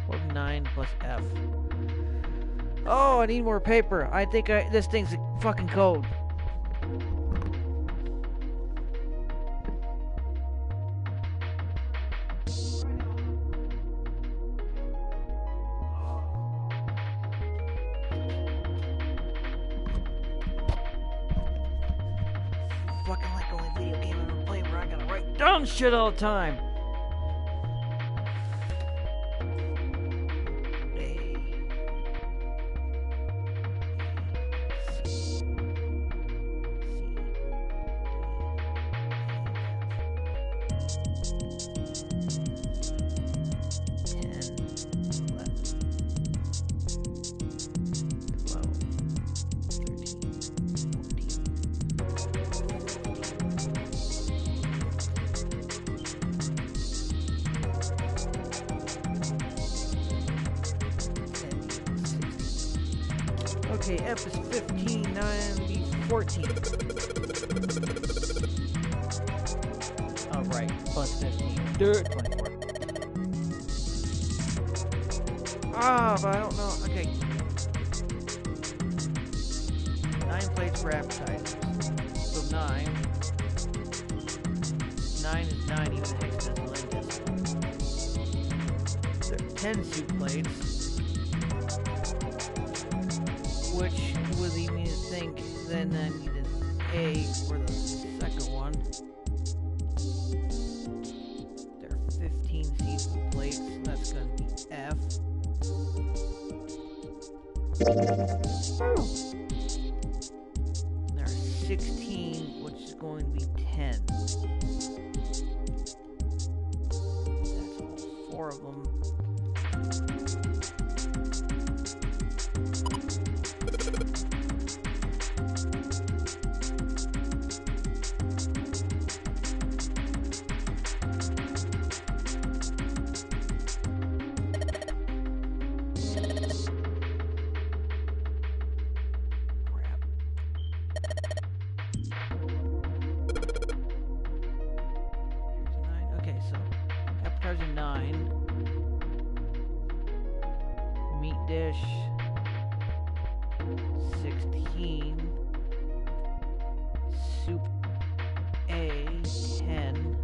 What 9 plus F? Oh, I need more paper. I think this thing's a fucking code. Fucking like only video game I've ever played where I gotta write down shit all the time. Okay, F is 15, 9, B 14. Oh, right, plus 15. Dirt, 24. Ah, but I don't know. Okay. 9 plates for appetizers. So 9. 9 is 9, even hexadecimal and decimal. 10 soup plates, which would lead me to think then I need an A for the second one. There are 15 seafood plates, so that's going to be F. There are 16, which is going to be 10. That's all 4 of them. Appetizer 9. Meat dish 16. Soup A 10.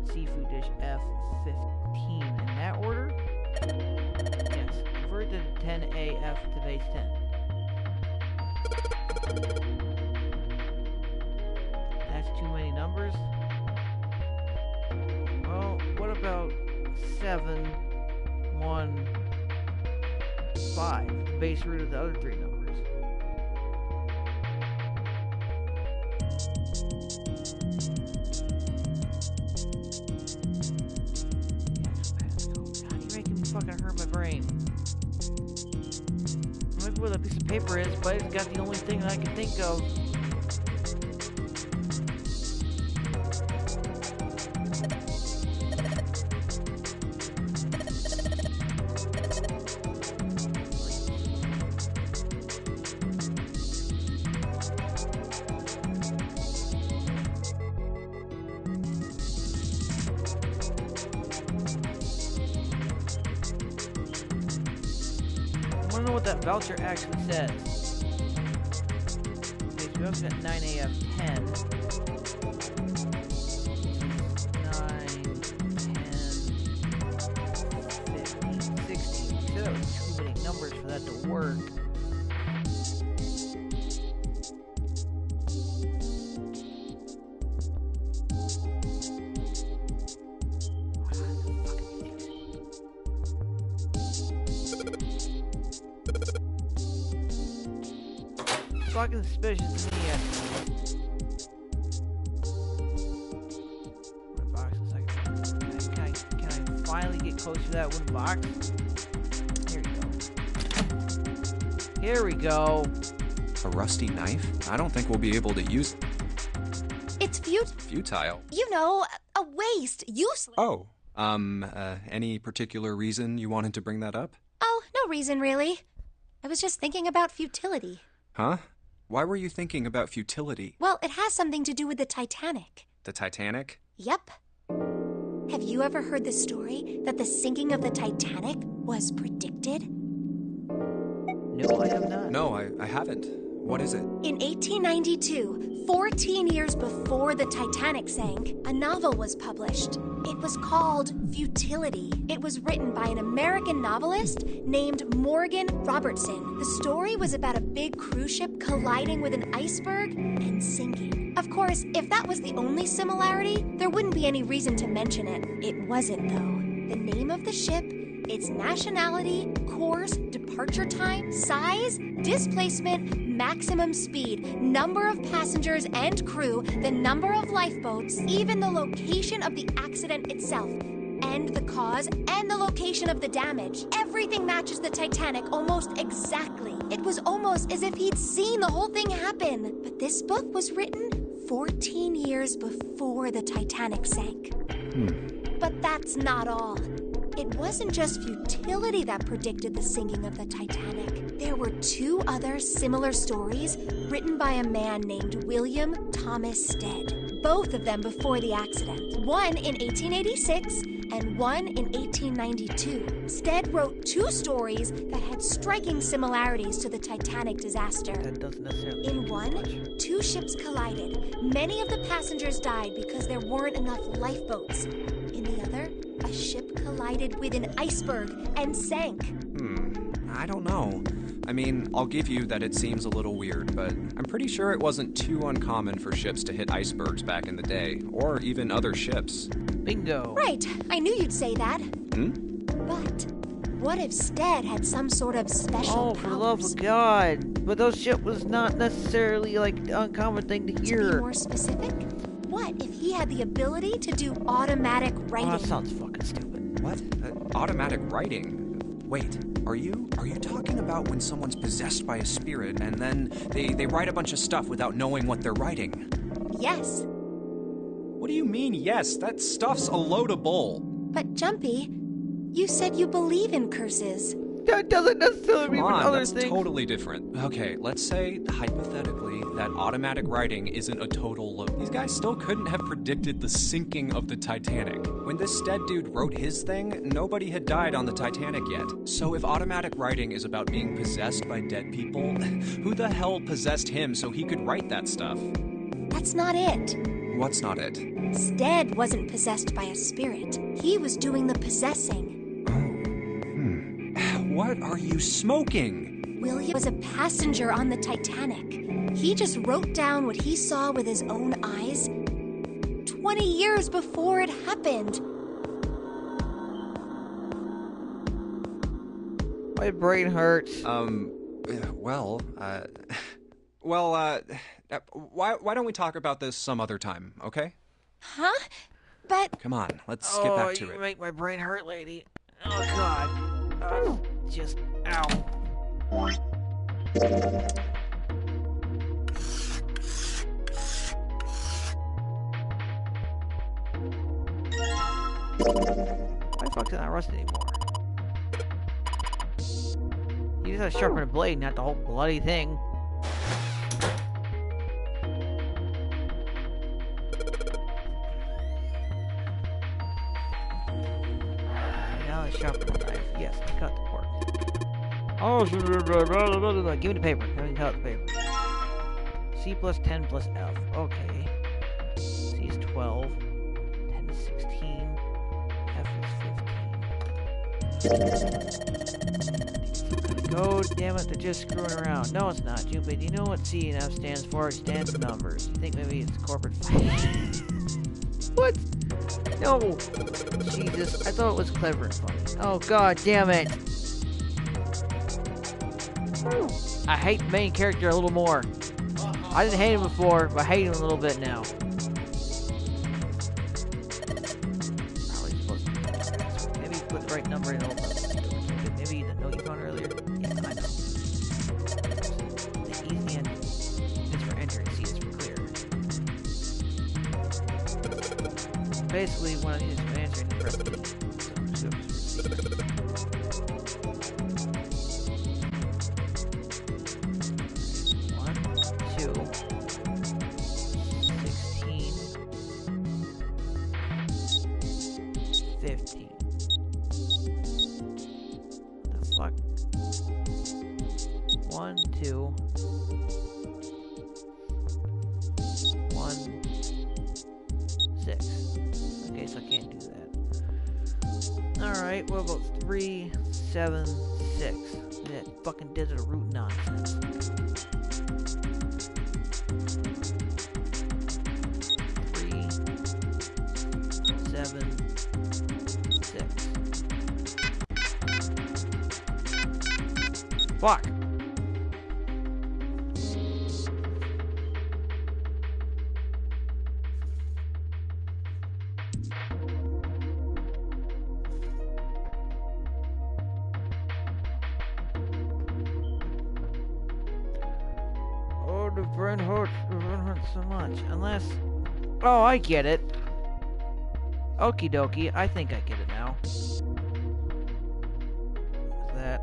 Seafood dish F 15. In that order? Yes. Convert the 10AF to base 10. That's too many numbers. Well, what about 7, 1, 5, the base root of the other 3 numbers? God, you're making me fucking hurt my brain. I don't know what a piece of paper is, but it's got the only thing that I can think of. I don't know what that voucher actually says. Okay, so we also got 9AF10. 9, 10, 15, 16. So that was too many numbers for that to work. Fucking suspicious to me, actually. Wooden box, a second. Can I finally get close to that wooden box? Here we go. A rusty knife? I don't think we'll be able to use it. It's Futile. you know, a waste, useless. Oh, any particular reason you wanted to bring that up? Oh, no reason really. I was just thinking about futility. Huh? Why were you thinking about futility? Well, it has something to do with the Titanic. The Titanic? Yep. Have you ever heard the story that the sinking of the Titanic was predicted? No, I have not. No, I haven't. What is it? In 1892, 14 years before the Titanic sank, a novel was published. It was called Futility. It was written by an American novelist named Morgan Robertson. The story was about a big cruise ship colliding with an iceberg and sinking. Of course, if that was the only similarity, there wouldn't be any reason to mention it. It wasn't, though. The name of the ship, its nationality, course, departure time, size, displacement, maximum speed, number of passengers and crew, the number of lifeboats, even the location of the accident itself, and the cause and the location of the damage. Everything matches the Titanic almost exactly. It was almost as if he'd seen the whole thing happen. But this book was written 14 years before the Titanic sank. But that's not all. It wasn't just futility that predicted the sinking of the Titanic. There were 2 other similar stories written by a man named William Thomas Stead, both of them before the accident. One in 1886 and one in 1892. Stead wrote 2 stories that had striking similarities to the Titanic disaster. That doesn't necessarily In mean one, much. 2 ships collided. Many of the passengers died because there weren't enough lifeboats. In the other, a a ship collided with an iceberg and sank. I don't know. I mean, I'll give you that it seems a little weird, but I'm pretty sure it wasn't too uncommon for ships to hit icebergs back in the day, or even other ships. Bingo. Right, I knew you'd say that. Hmm? But what if Stead had some sort of special Oh, for the love powers? of God. But those shit was not necessarily like an uncommon thing to To be hear. more specific, what if he had the ability to do automatic Oh, writing? that sounds fucking stupid. What? Automatic writing? Wait, are you talking about when someone's possessed by a spirit and then they write a bunch of stuff without knowing what they're writing? Yes, What do you mean, yes? That stuff's a load of bull. but Jumpy, you said you believe in curses. That doesn't necessarily mean Come on, other that's things. totally different. Okay, let's say, hypothetically, that automatic writing isn't a total load. These guys still couldn't have predicted the sinking of the Titanic. When this Stead dude wrote his thing, nobody had died on the Titanic yet. So if automatic writing is about being possessed by dead people, who the hell possessed him so he could write that stuff? That's not it. What's not it? Stead wasn't possessed by a spirit. He was doing the possessing. What are you smoking? William was a passenger on the Titanic. He just wrote down what he saw with his own eyes 20 years before it happened. My brain hurts. Why don't we talk about this some other time, okay? Huh? But Come on, let's get back to you it. make my brain hurt, lady. Oh, God. Just, ow. Why the fuck did I not rust anymore? You just gotta sharpen a blade, not the whole bloody thing. Now let's sharpen the knife. Yes, I cut the pork. Oh, give me the paper. I can cut the paper. C plus 10 plus F. Okay. C is 12. 10 is 16. F is 15. Go, damn it, they're just screwing around. No, it's not. Junpei, do you know what C and F stands for? It stands for numbers. You think maybe it's corporate finance? What? No! Jesus, I thought it was clever and funny. Oh, God damn it! I hate the main character a little more. I didn't hate him before, but I hate him a little bit now. Probably supposed to. Maybe put the right number in. Maybe the note you found earlier. Yeah, I know. The easy end is for enter, C is for clear. Basically, when I need to answer, I need to press E. So, the fuck? 1, 2, 1, 6. Okay, so I can't do that. Alright, what about 3, 7, 6? That fucking digital root nonsense. 3, 7, 6. Fuck! Oh, the brain hurts. The brain hurts so much. Unless... Oh, I get it. Okie dokie. I think I get it now. Is that...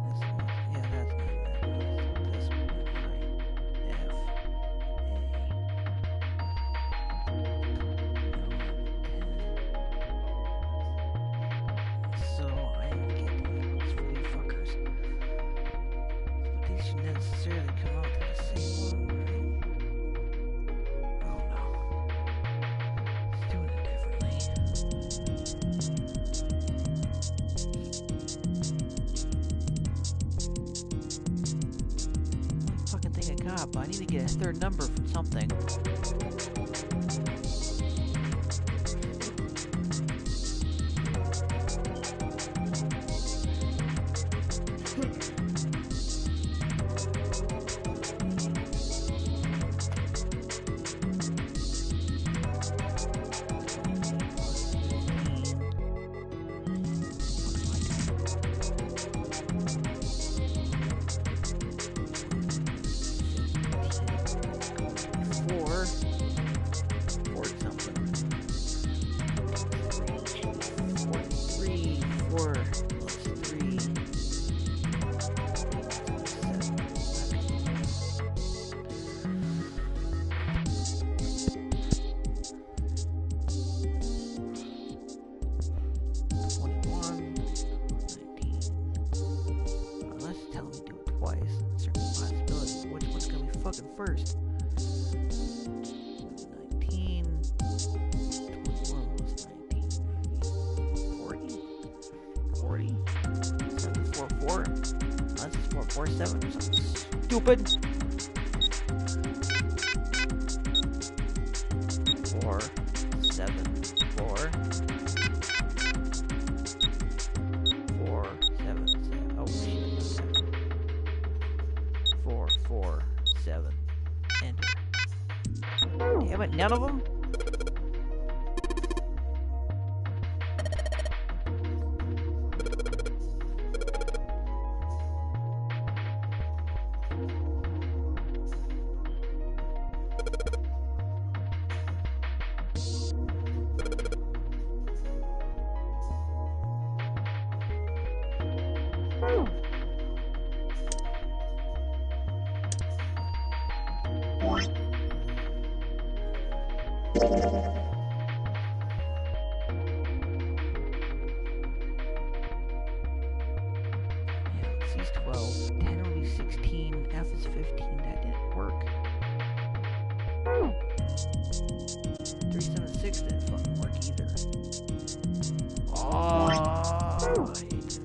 This one? Yeah, that's not that. This one. F. A. So, I get those three fuckers. But these should necessarily come out to the same one, right? Oh no. It's doing it differently. Fucking thing I got, but I need to get a third number from something. First. 19, 21 plus 19, 40, 40, 7, 4, 4. That's 4, 4, 7 or something stupid. 4, 7, 4. 4, 7, 7. Oh shit. 4, 4, 7. Enter. Damn it, none of them? C's 12, 10 will be 16, F is 15, that didn't work. 3, 7, 6 didn't fucking work either. Oh, I hate this.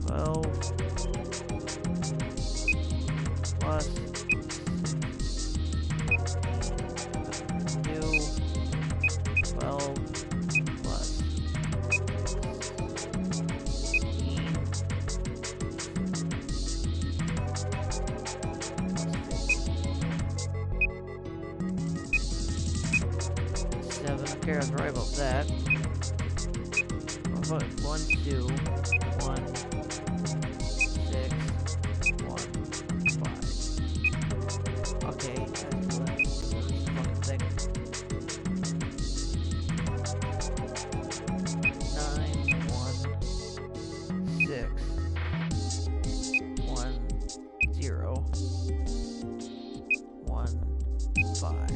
12 plus 2, 12 plus 7. Okay, I was right about that. What about 1, 2, 1, 6, 1, 5. Okay, that's the fucking thing. 9, 1, 6, 1, 0, 1, 5.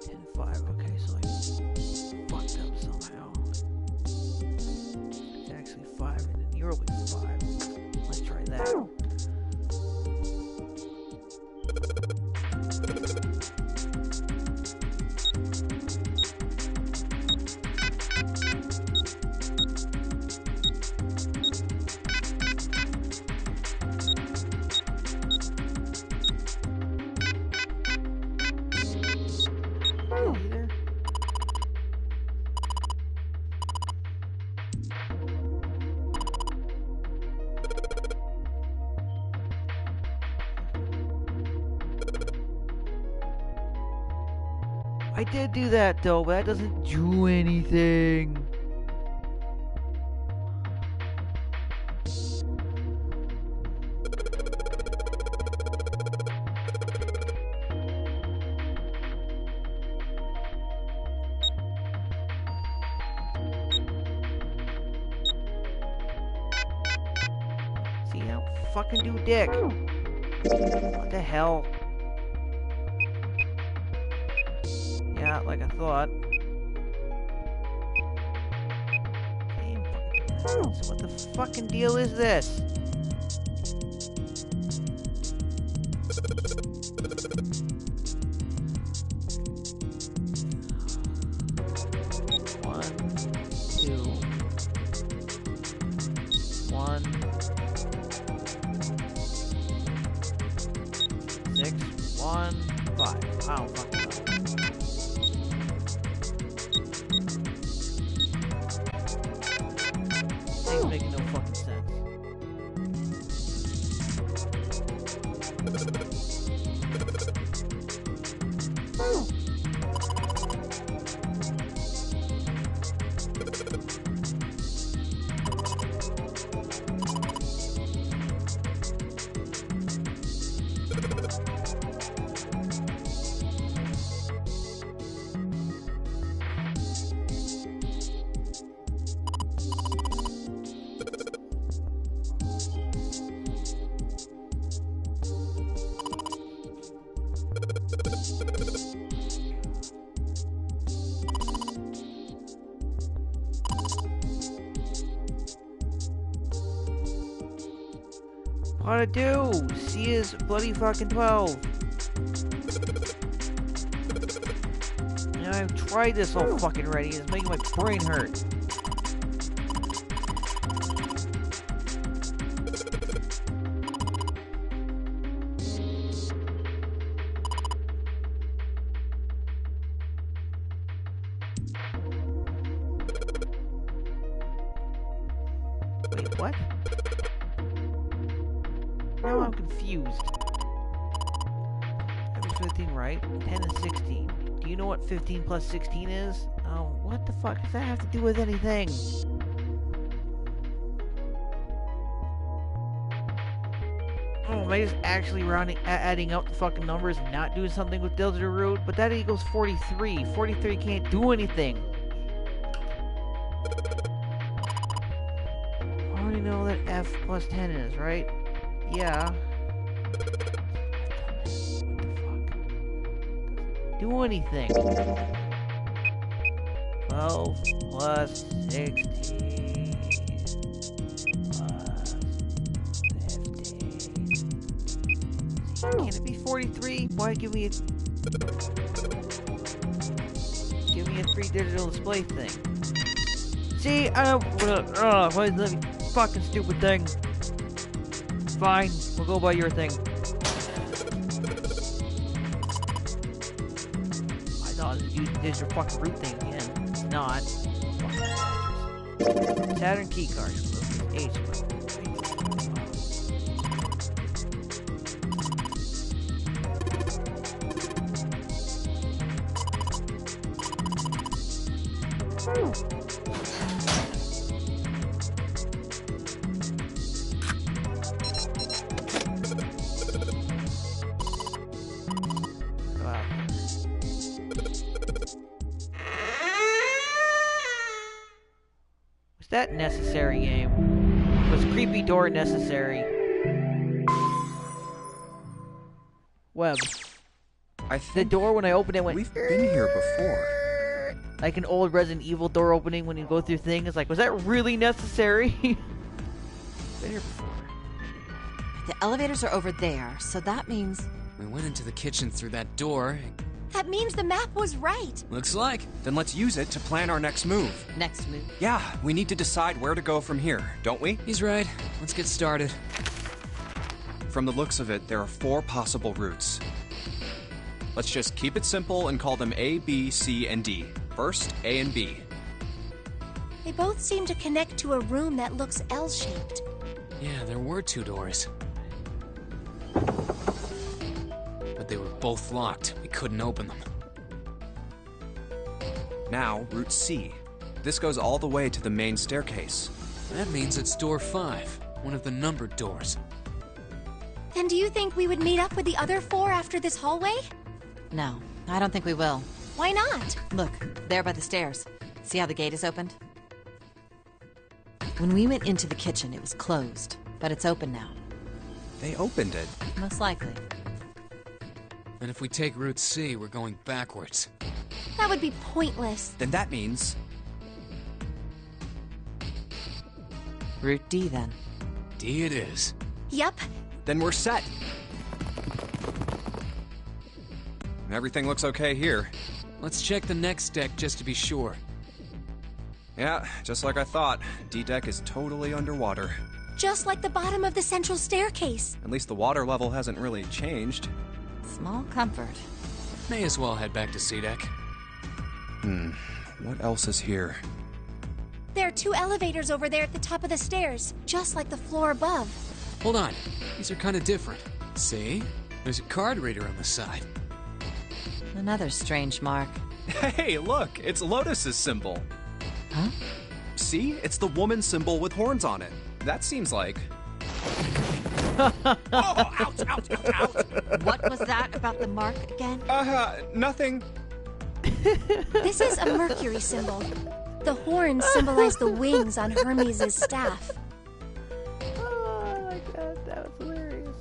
10, 5. Okay, so I fucked up somehow. It's actually 5 and then you're only 5. Let's try that. Either. I did do that though, but that doesn't do anything. See, I don't fucking do dick. What the hell? Yeah, like I thought. Damn fucking so what the fucking deal is this? I don't fucking know. This ain't making no fucking sense. What'd I do? C is bloody fucking 12. And I've tried this all fucking ready. It's making my brain hurt. Wait, what? Now I'm confused. That was 15, right? 10 and 16. Do you know what 15 plus 16 is? Oh, what the fuck does that have to do with anything? Oh, am I just actually adding up the fucking numbers and not doing something with Delta Root? But that equals 43. 43 can't do anything. I already know that F plus 10 is, right? Yeah. What the fuck? Doesn't do anything. 12 plus 16 plus 15. Can it be 43? Why give me a 3-digital display thing? See, I don't why is that fucking stupid thing? Fine, we'll go by your thing. I thought it was using digital fucking root thing again. It's not. Saturn keycard exclusive. H. Was that necessary, game? Was creepy door necessary? Web. I The think door when I opened it went. we've been here before. Like an old Resident Evil door opening when you go through things. Like, was that really necessary? Been here before. The elevators are over there, so that means... We went into the kitchen through that door. That means the map was right. Looks like. Then let's use it to plan our next move. Next move. Yeah, we need to decide where to go from here, don't we? He's right. Let's get started. From the looks of it, there are 4 possible routes. Let's just keep it simple and call them A, B, C, and D. First, A and B. They both seem to connect to a room that looks L-shaped. Yeah, there were 2 doors. But they were both locked. We couldn't open them. Now, Route C. This goes all the way to the main staircase. That means it's door 5, one of the numbered doors. Then do you think we would meet up with the other 4 after this hallway? No, I don't think we will. Why not? Look, there by the stairs. See how the gate is opened? When we went into the kitchen, it was closed, but it's open now. They opened it. Most likely. And if we take Route C, we're going backwards. That would be pointless. Then that means... Route D, then. D it is. Yup. Then we're set. Everything looks okay here. Let's check the next deck just to be sure. Yeah, just like I thought. D-Deck is totally underwater. Just like the bottom of the central staircase. At least the water level hasn't really changed. Small comfort. May as well head back to C-Deck. What else is here? There are 2 elevators over there at the top of the stairs, just like the floor above. Hold on. These are kind of different. See? There's a card reader on the side. Another strange mark. Hey, look! It's Lotus's symbol. Huh? See? It's the woman symbol with horns on it. That seems like... Oh, ouch, ouch, ouch, ouch! What was that about the mark again? Nothing. This is a Mercury symbol. The horns symbolize the wings on Hermes' staff. Oh my god, that was hilarious.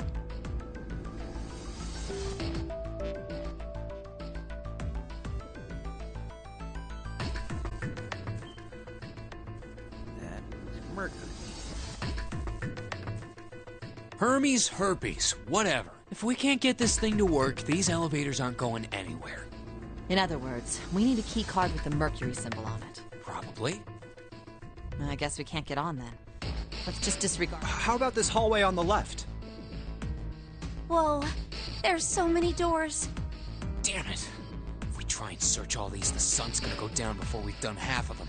That is Mercury. Hermes, herpes, whatever. If we can't get this thing to work, these elevators aren't going anywhere. In other words, we need a key card with the Mercury symbol on it. Probably. I guess we can't get on then. Let's just disregard. How about this hallway on the left? Whoa, there's so many doors. Damn it. If we try and search all these, the sun's gonna go down before we've done half of them.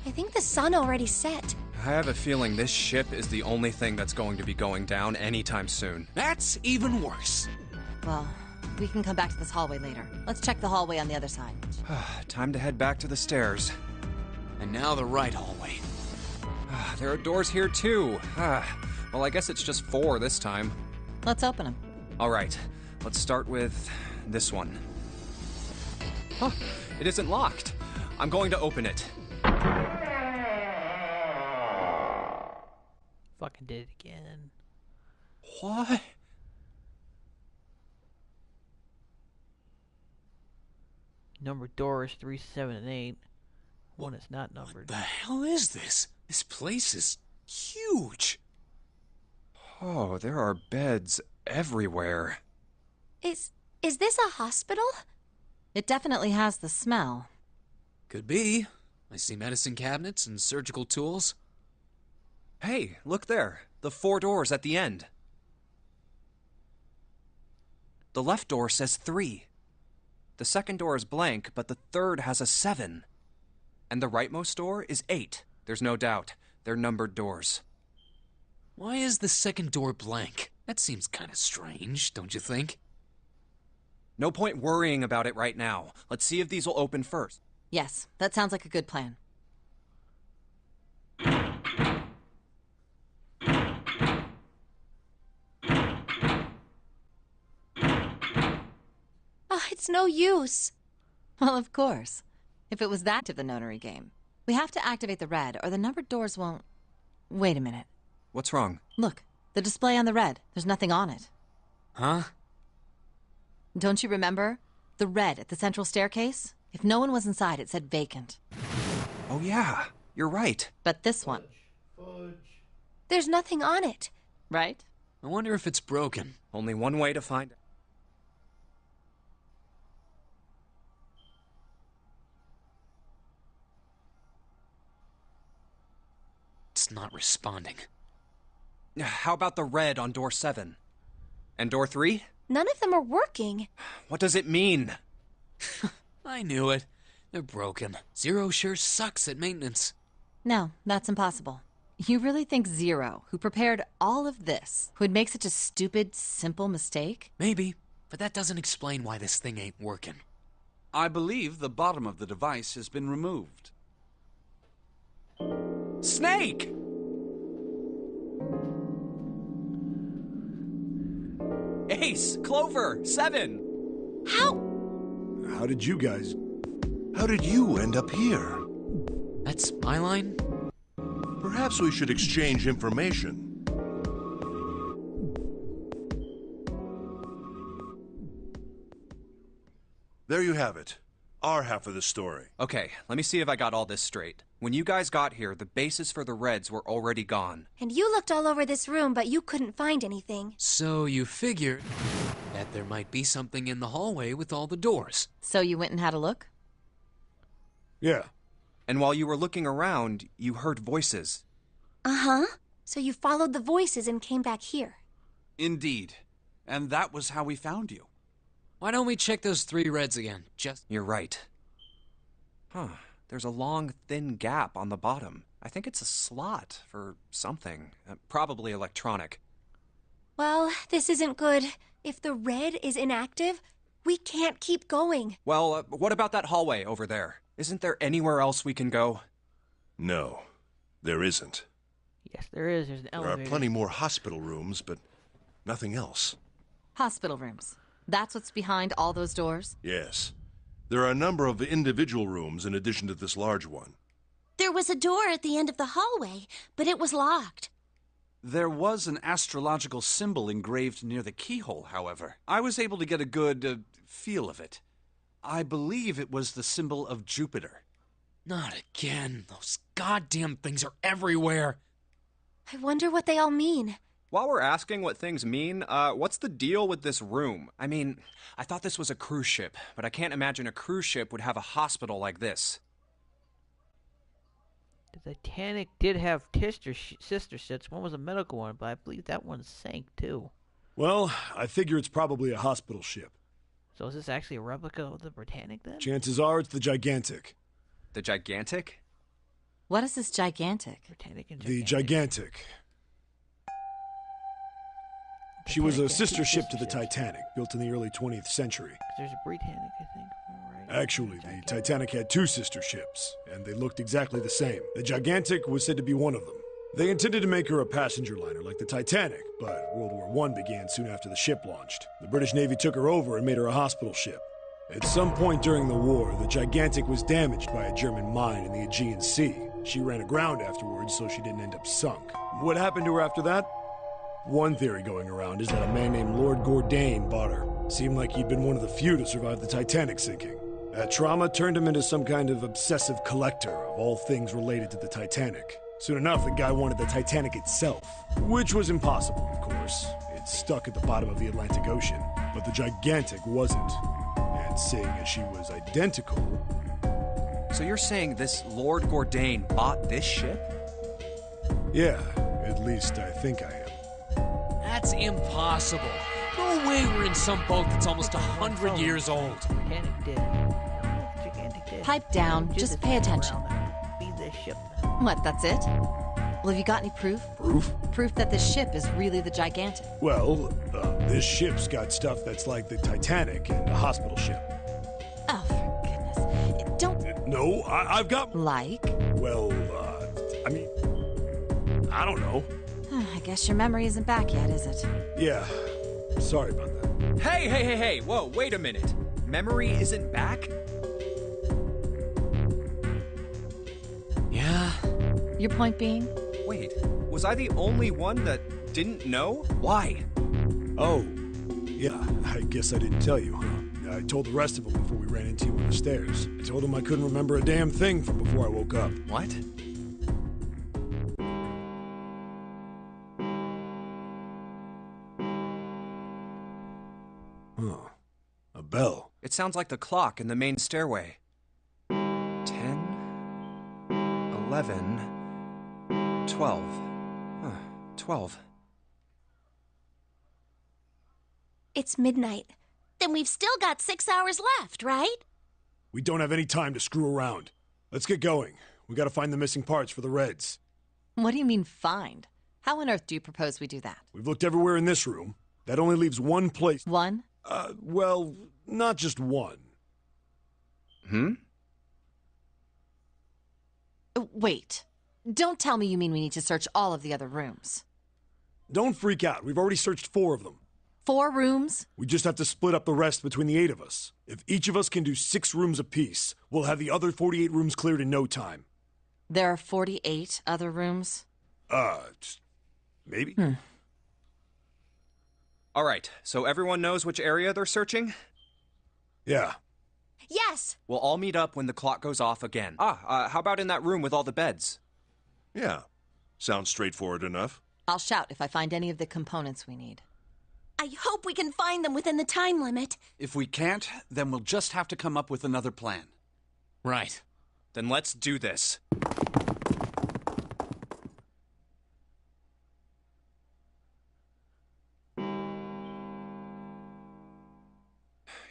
I think the sun already set. I have a feeling this ship is the only thing that's going to be going down anytime soon. That's even worse. Well, we can come back to this hallway later. Let's check the hallway on the other side. Time to head back to the stairs. And now the right hallway. There are doors here too. Well, I guess it's just 4 this time. Let's open them. All right, let's start with this one. Huh, it isn't locked. I'm going to open it. Fucking did it again. What? Numbered doors 3, 7, and 8. One is not numbered. The hell is this? This place is huge. Oh, there are beds everywhere. Is this a hospital? It definitely has the smell. Could be. I see medicine cabinets and surgical tools. Hey, look there. The 4 doors at the end. The left door says 3. The second door is blank, but the third has a 7. And the rightmost door is 8. There's no doubt. They're numbered doors. Why is the second door blank? That seems kind of strange, don't you think? No point worrying about it right now. Let's see if these will open first. Yes, that sounds like a good plan. Oh, it's no use. Well, of course. If it was that of the nonary game. We have to activate the red, or the numbered doors won't... Wait a minute. What's wrong? Look, the display on the red. There's nothing on it. Huh? Don't you remember? The red at the central staircase? If no one was inside, it said vacant. Oh yeah, you're right. But this one, There's nothing on it. right? I wonder if it's broken. Only one way to find out. It's not responding. How about the red on door 7? And door 3? None of them are working. What does it mean? I knew it. They're broken. Zero sure sucks at maintenance. No, that's impossible. You really think Zero, who prepared all of this, would make such a stupid, simple mistake? Maybe, but that doesn't explain why this thing ain't working. I believe the bottom of the device has been removed. Snake! Ace! Clover! 7! How did you end up here? That's my line? Perhaps we should exchange information. There you have it. Our half of the story. Okay, let me see if I got all this straight. When you guys got here, the bases for the Reds were already gone. And you looked all over this room, but you couldn't find anything. So you figured that there might be something in the hallway with all the doors. So you went and had a look? Yeah. And while you were looking around, you heard voices. Uh-huh. So you followed the voices and came back here. Indeed. And that was how we found you. Why don't we check those 3 reds again? You're right. Huh. There's a long, thin gap on the bottom. I think it's a slot for something. Probably electronic. Well, this isn't good. If the red is inactive, we can't keep going. Well, what about that hallway over there? Isn't there anywhere else we can go? No, there isn't. Yes, there is. There's an There elevator. are plenty more hospital rooms, but nothing else. Hospital rooms. That's what's behind all those doors? Yes. There are a number of individual rooms in addition to this large one. There was a door at the end of the hallway, but it was locked. There was an astrological symbol engraved near the keyhole, however. I was able to get a good feel of it. I believe it was the symbol of Jupiter. Not again. Those goddamn things are everywhere. I wonder what they all mean. While we're asking what things mean, what's the deal with this room? I mean, I thought this was a cruise ship, but I can't imagine a cruise ship would have a hospital like this. The Titanic did have sister ships. One was a medical one, but I believe that one sank too. Well, I figure it's probably a hospital ship. So is this actually a replica of the Britannic then? Chances are it's the Gigantic. The Gigantic? What is this gigantic? Britannic and The Gigantic. She was a sister ship to the Titanic, built in the early 20th century. There's a Britannic, I think. Right. Actually, the Titanic had 2 sister ships, and they looked exactly the same. The Gigantic was said to be one of them. They intended to make her a passenger liner like the Titanic, but World War I began soon after the ship launched. The British Navy took her over and made her a hospital ship. At some point during the war, the Gigantic was damaged by a German mine in the Aegean Sea. She ran aground afterwards, so she didn't end up sunk. What happened to her after that? One theory going around is that a man named Lord Gordain bought her. Seemed like he'd been one of the few to survive the Titanic sinking. That trauma turned him into some kind of obsessive collector of all things related to the Titanic. Soon enough, the guy wanted the Titanic itself, which was impossible, of course. It's stuck at the bottom of the Atlantic Ocean, but the Gigantic wasn't. And seeing as she was identical... So you're saying this Lord Gordain bought this ship? Yeah, at least I think I am. That's impossible. No way we're in some boat that's almost 100 years old. Britannic did. No, Gigantic did. Pipe down, just pay attention. Be this ship. What, that's it? Well, have you got any proof? Proof? Proof that this ship is really the Gigantic. Well, this ship's got stuff that's like the Titanic and a hospital ship. Oh, for goodness. Don't... No, I've got... Like? Well, I mean... I don't know. I guess your memory isn't back yet, is it? Yeah, sorry about that. Hey! Whoa, wait a minute. Memory isn't back? Yeah. Your point being? Wait, was I the only one that didn't know? Why? Oh, yeah, I guess I didn't tell you, huh? I told the rest of them before we ran into you on the stairs. I told them I couldn't remember a damn thing from before I woke up. What? Huh. A bell. It sounds like the clock in the main stairway. 10, 11, 12. Huh, 12. It's midnight. Then we've still got 6 hours left, right? We don't have any time to screw around. Let's get going. We gotta find the missing parts for the Reds. What do you mean, find? How on earth do you propose we do that? We've looked everywhere in this room. That only leaves one place. One? Well, not just one. Wait. Don't tell me you mean we need to search all of the other rooms. Don't freak out. We've already searched 4 of them. 4 rooms? We just have to split up the rest between the 8 of us. If each of us can do 6 rooms apiece, we'll have the other 48 rooms cleared in no time. There are 48 other rooms? Maybe? All right, so everyone knows which area they're searching? Yeah. Yes! We'll all meet up when the clock goes off again. How about in that room with all the beds? Yeah. Sounds straightforward enough. I'll shout if I find any of the components we need. I hope we can find them within the time limit. If we can't, then we'll just have to come up with another plan. Right. Then let's do this.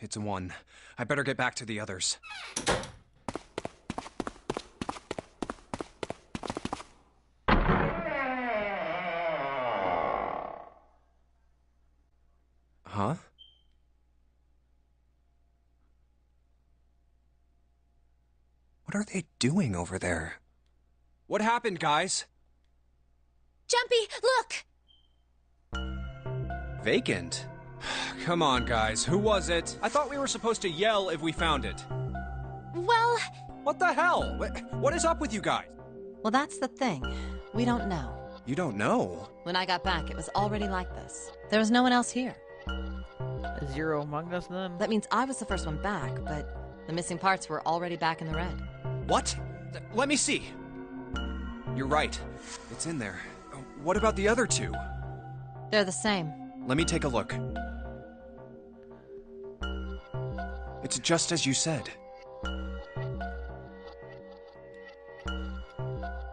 It's a 1. I better get back to the others. Huh? What are they doing over there? What happened, guys? Jumpy, look! Vacant? Come on, guys. Who was it? I thought we were supposed to yell if we found it. Well... What the hell? What is up with you guys? Well, that's the thing. We don't know. You don't know? When I got back, it was already like this. There was no one else here. A 0 among us, then? That means I was the first one back, but the missing parts were already back in the red. What? Let me see. You're right. It's in there. What about the other 2? They're the same. Let me take a look. It's just as you said.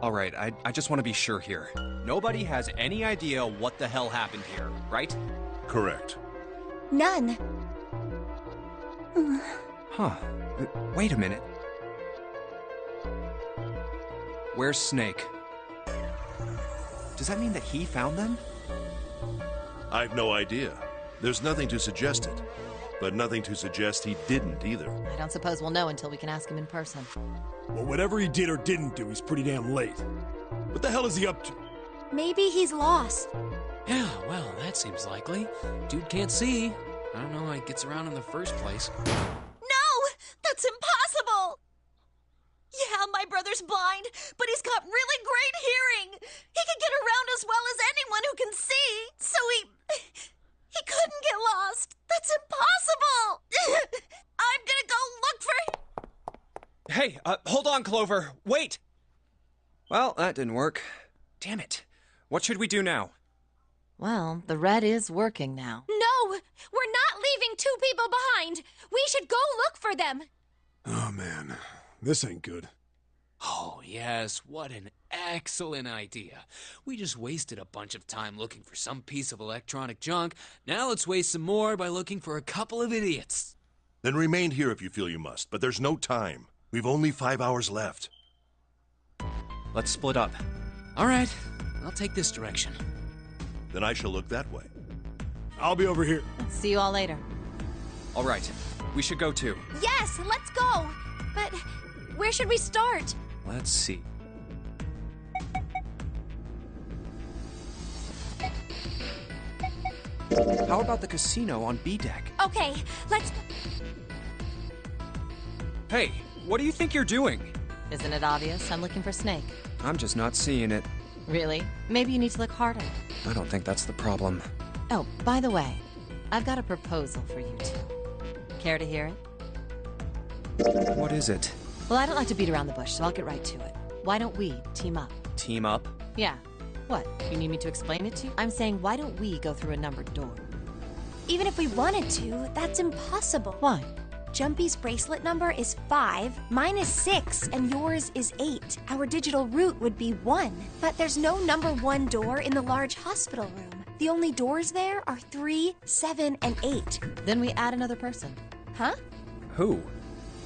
Alright, I just want to be sure here. Nobody has any idea what the hell happened here, right? Correct. None. Huh. Wait a minute. Where's Snake? Does that mean that he found them? I've no idea. There's nothing to suggest it. But nothing to suggest he didn't either. I don't suppose we'll know until we can ask him in person. Well, whatever he did or didn't do, he's pretty damn late. What the hell is he up to? Maybe he's lost. Yeah, well, that seems likely. Dude can't see. I don't know how he gets around in the first place. No! That's impossible! Yeah, my brother's blind, but he's got really great hearing. He can get around as well as anyone who can see. So he couldn't get lost. That's impossible! I'm gonna go look for him. Hey, hold on, Clover. Wait! Well, that didn't work. Damn it. What should we do now? Well, the red is working now. No! We're not leaving 2 people behind! We should go look for them! Oh, man. This ain't good. Oh, yes, what an excellent idea. We just wasted a bunch of time looking for some piece of electronic junk. Now let's waste some more by looking for a couple of idiots. Then remain here if you feel you must, but there's no time. We've only 5 hours left. Let's split up. All right, I'll take this direction. Then I shall look that way. I'll be over here. See you all later. All right, we should go too. Yes, let's go! But where should we start? Let's see. How about the casino on B deck? Okay, let's... Hey, what do you think you're doing? Isn't it obvious? I'm looking for Snake. I'm just not seeing it. Really? Maybe you need to look harder. I don't think that's the problem. Oh, by the way, I've got a proposal for you two. Care to hear it? What is it? Well, I don't like to beat around the bush, so I'll get right to it. Why don't we team up? Team up? Yeah. What? You need me to explain it to you? I'm saying, why don't we go through a numbered door? Even if we wanted to, that's impossible. Why? Jumpy's bracelet number is 5, mine is 6, and yours is 8. Our digital route would be 1. But there's no number 1 door in the large hospital room. The only doors there are 3, 7, and 8. Then we add another person. Huh? Who?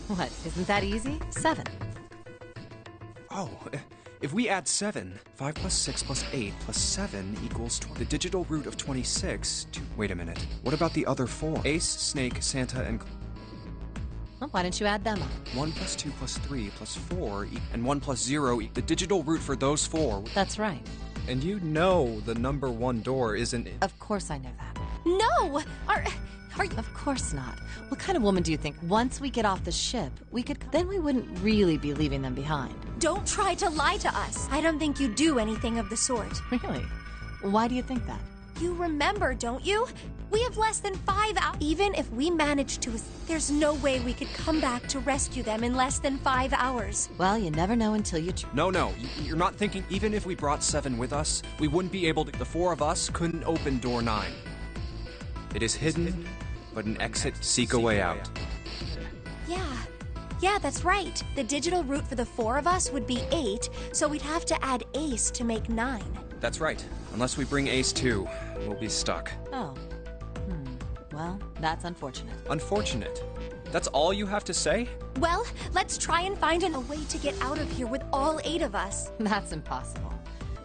What? Isn't that easy? 7. Oh, if we add 7, 5 plus 6 plus 8 plus 7 equals the digital root of 26 to... Wait a minute. What about the other 4? Ace, Snake, Santa, and... Well, why don't you add them up? 1 plus 2 plus 3 plus 4 and 1 plus 0 the digital root for those 4. That's right. And you know the number 1 door isn't... Of course I know that. No! Are you... Of course not. What kind of woman do you think, once we get off the ship, we could... Then we wouldn't really be leaving them behind. Don't try to lie to us. I don't think you do anything of the sort. Really? Why do you think that? You remember, don't you? We have less than 5 hours. Even if we manage to, there's no way we could come back to rescue them in less than 5 hours. Well, you never know until you... No, you're not thinking even if we brought 7 with us, we wouldn't be able to... The 4 of us couldn't open door 9. It is hidden, but an exit, seek a way out. Yeah, that's right. The digital route for the 4 of us would be 8, so we'd have to add Ace to make 9. That's right. Unless we bring Ace too, we'll be stuck. Oh. Well, that's unfortunate. Unfortunate. That's all you have to say? Well, let's try and find a way to get out of here with all 8 of us. That's impossible.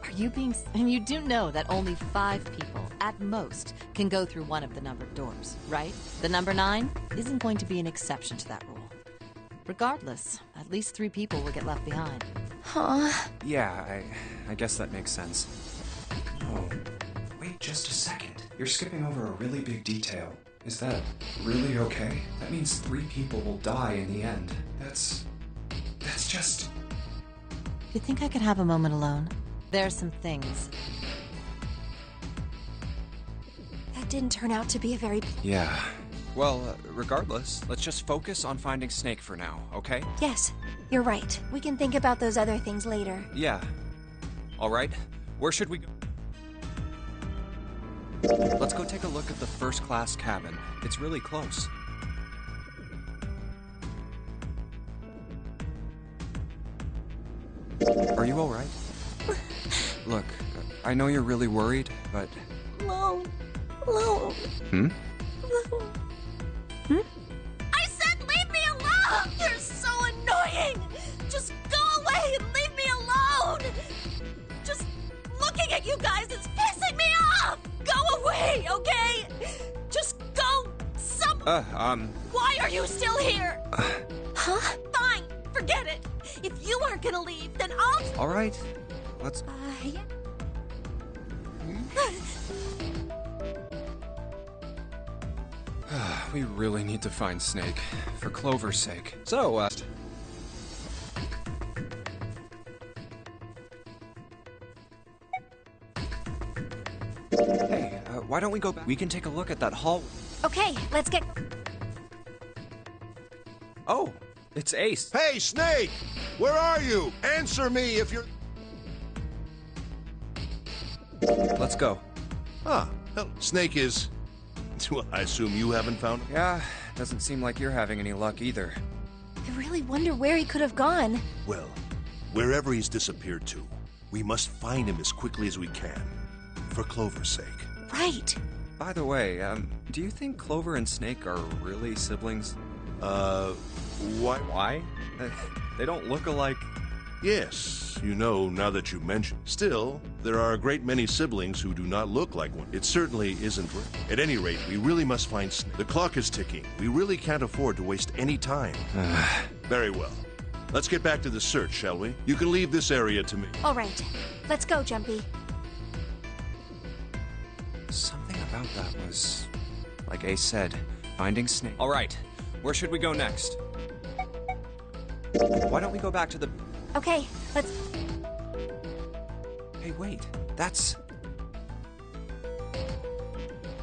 Are you being... And you do know that only 5 people, at most, can go through one of the numbered doors, right? The number 9 isn't going to be an exception to that rule. Regardless, at least 3 people will get left behind. Huh? Yeah, I guess that makes sense. Oh, wait just a second. You're skipping over a really big detail. Is that really okay? That means 3 people will die in the end. That's just... You think I could have a moment alone? There's some things. That didn't turn out to be a very... Yeah. Well, regardless, let's just focus on finding Snake for now, okay? Yes, you're right. We can think about those other things later. Yeah. All right. Where should we go? Let's go take a look at the first-class cabin. It's really close. Are you all right? Look, I know you're really worried, but... Alone. Hmm? I said leave me alone! You're so annoying! Just go away and leave me alone! Just looking at you guys is pissing me off! Go away, okay? Just go Why are you still here? Huh? Fine, forget it. If you aren't gonna leave, then I'll... All right. Let's... Yeah. We really need to find Snake, for Clover's sake. So, Hey, why don't we go back? We can take a look at that hall... Okay, let's get... Oh, it's Ace. Hey, Snake! Where are you? Answer me if you're... Let's go. Ah, hell, Snake is... Well, I assume you haven't found him? Yeah, doesn't seem like you're having any luck either. I really wonder where he could have gone. Well, wherever he's disappeared to, we must find him as quickly as we can. For Clover's sake. Right. By the way, do you think Clover and Snake are really siblings? Why? Why? They don't look alike. Yes, you know, now that you mention. Still, there are a great many siblings who do not look like one. It certainly isn't right. At any rate, we really must find Snake. The clock is ticking. We really can't afford to waste any time. Very well. Let's get back to the search, shall we? You can leave this area to me. All right. Let's go, Jumpy. Something about that was... Like Ace said, finding Snake. All right, where should we go next? Why don't we go back to the... Okay, let's... Hey, wait. That's...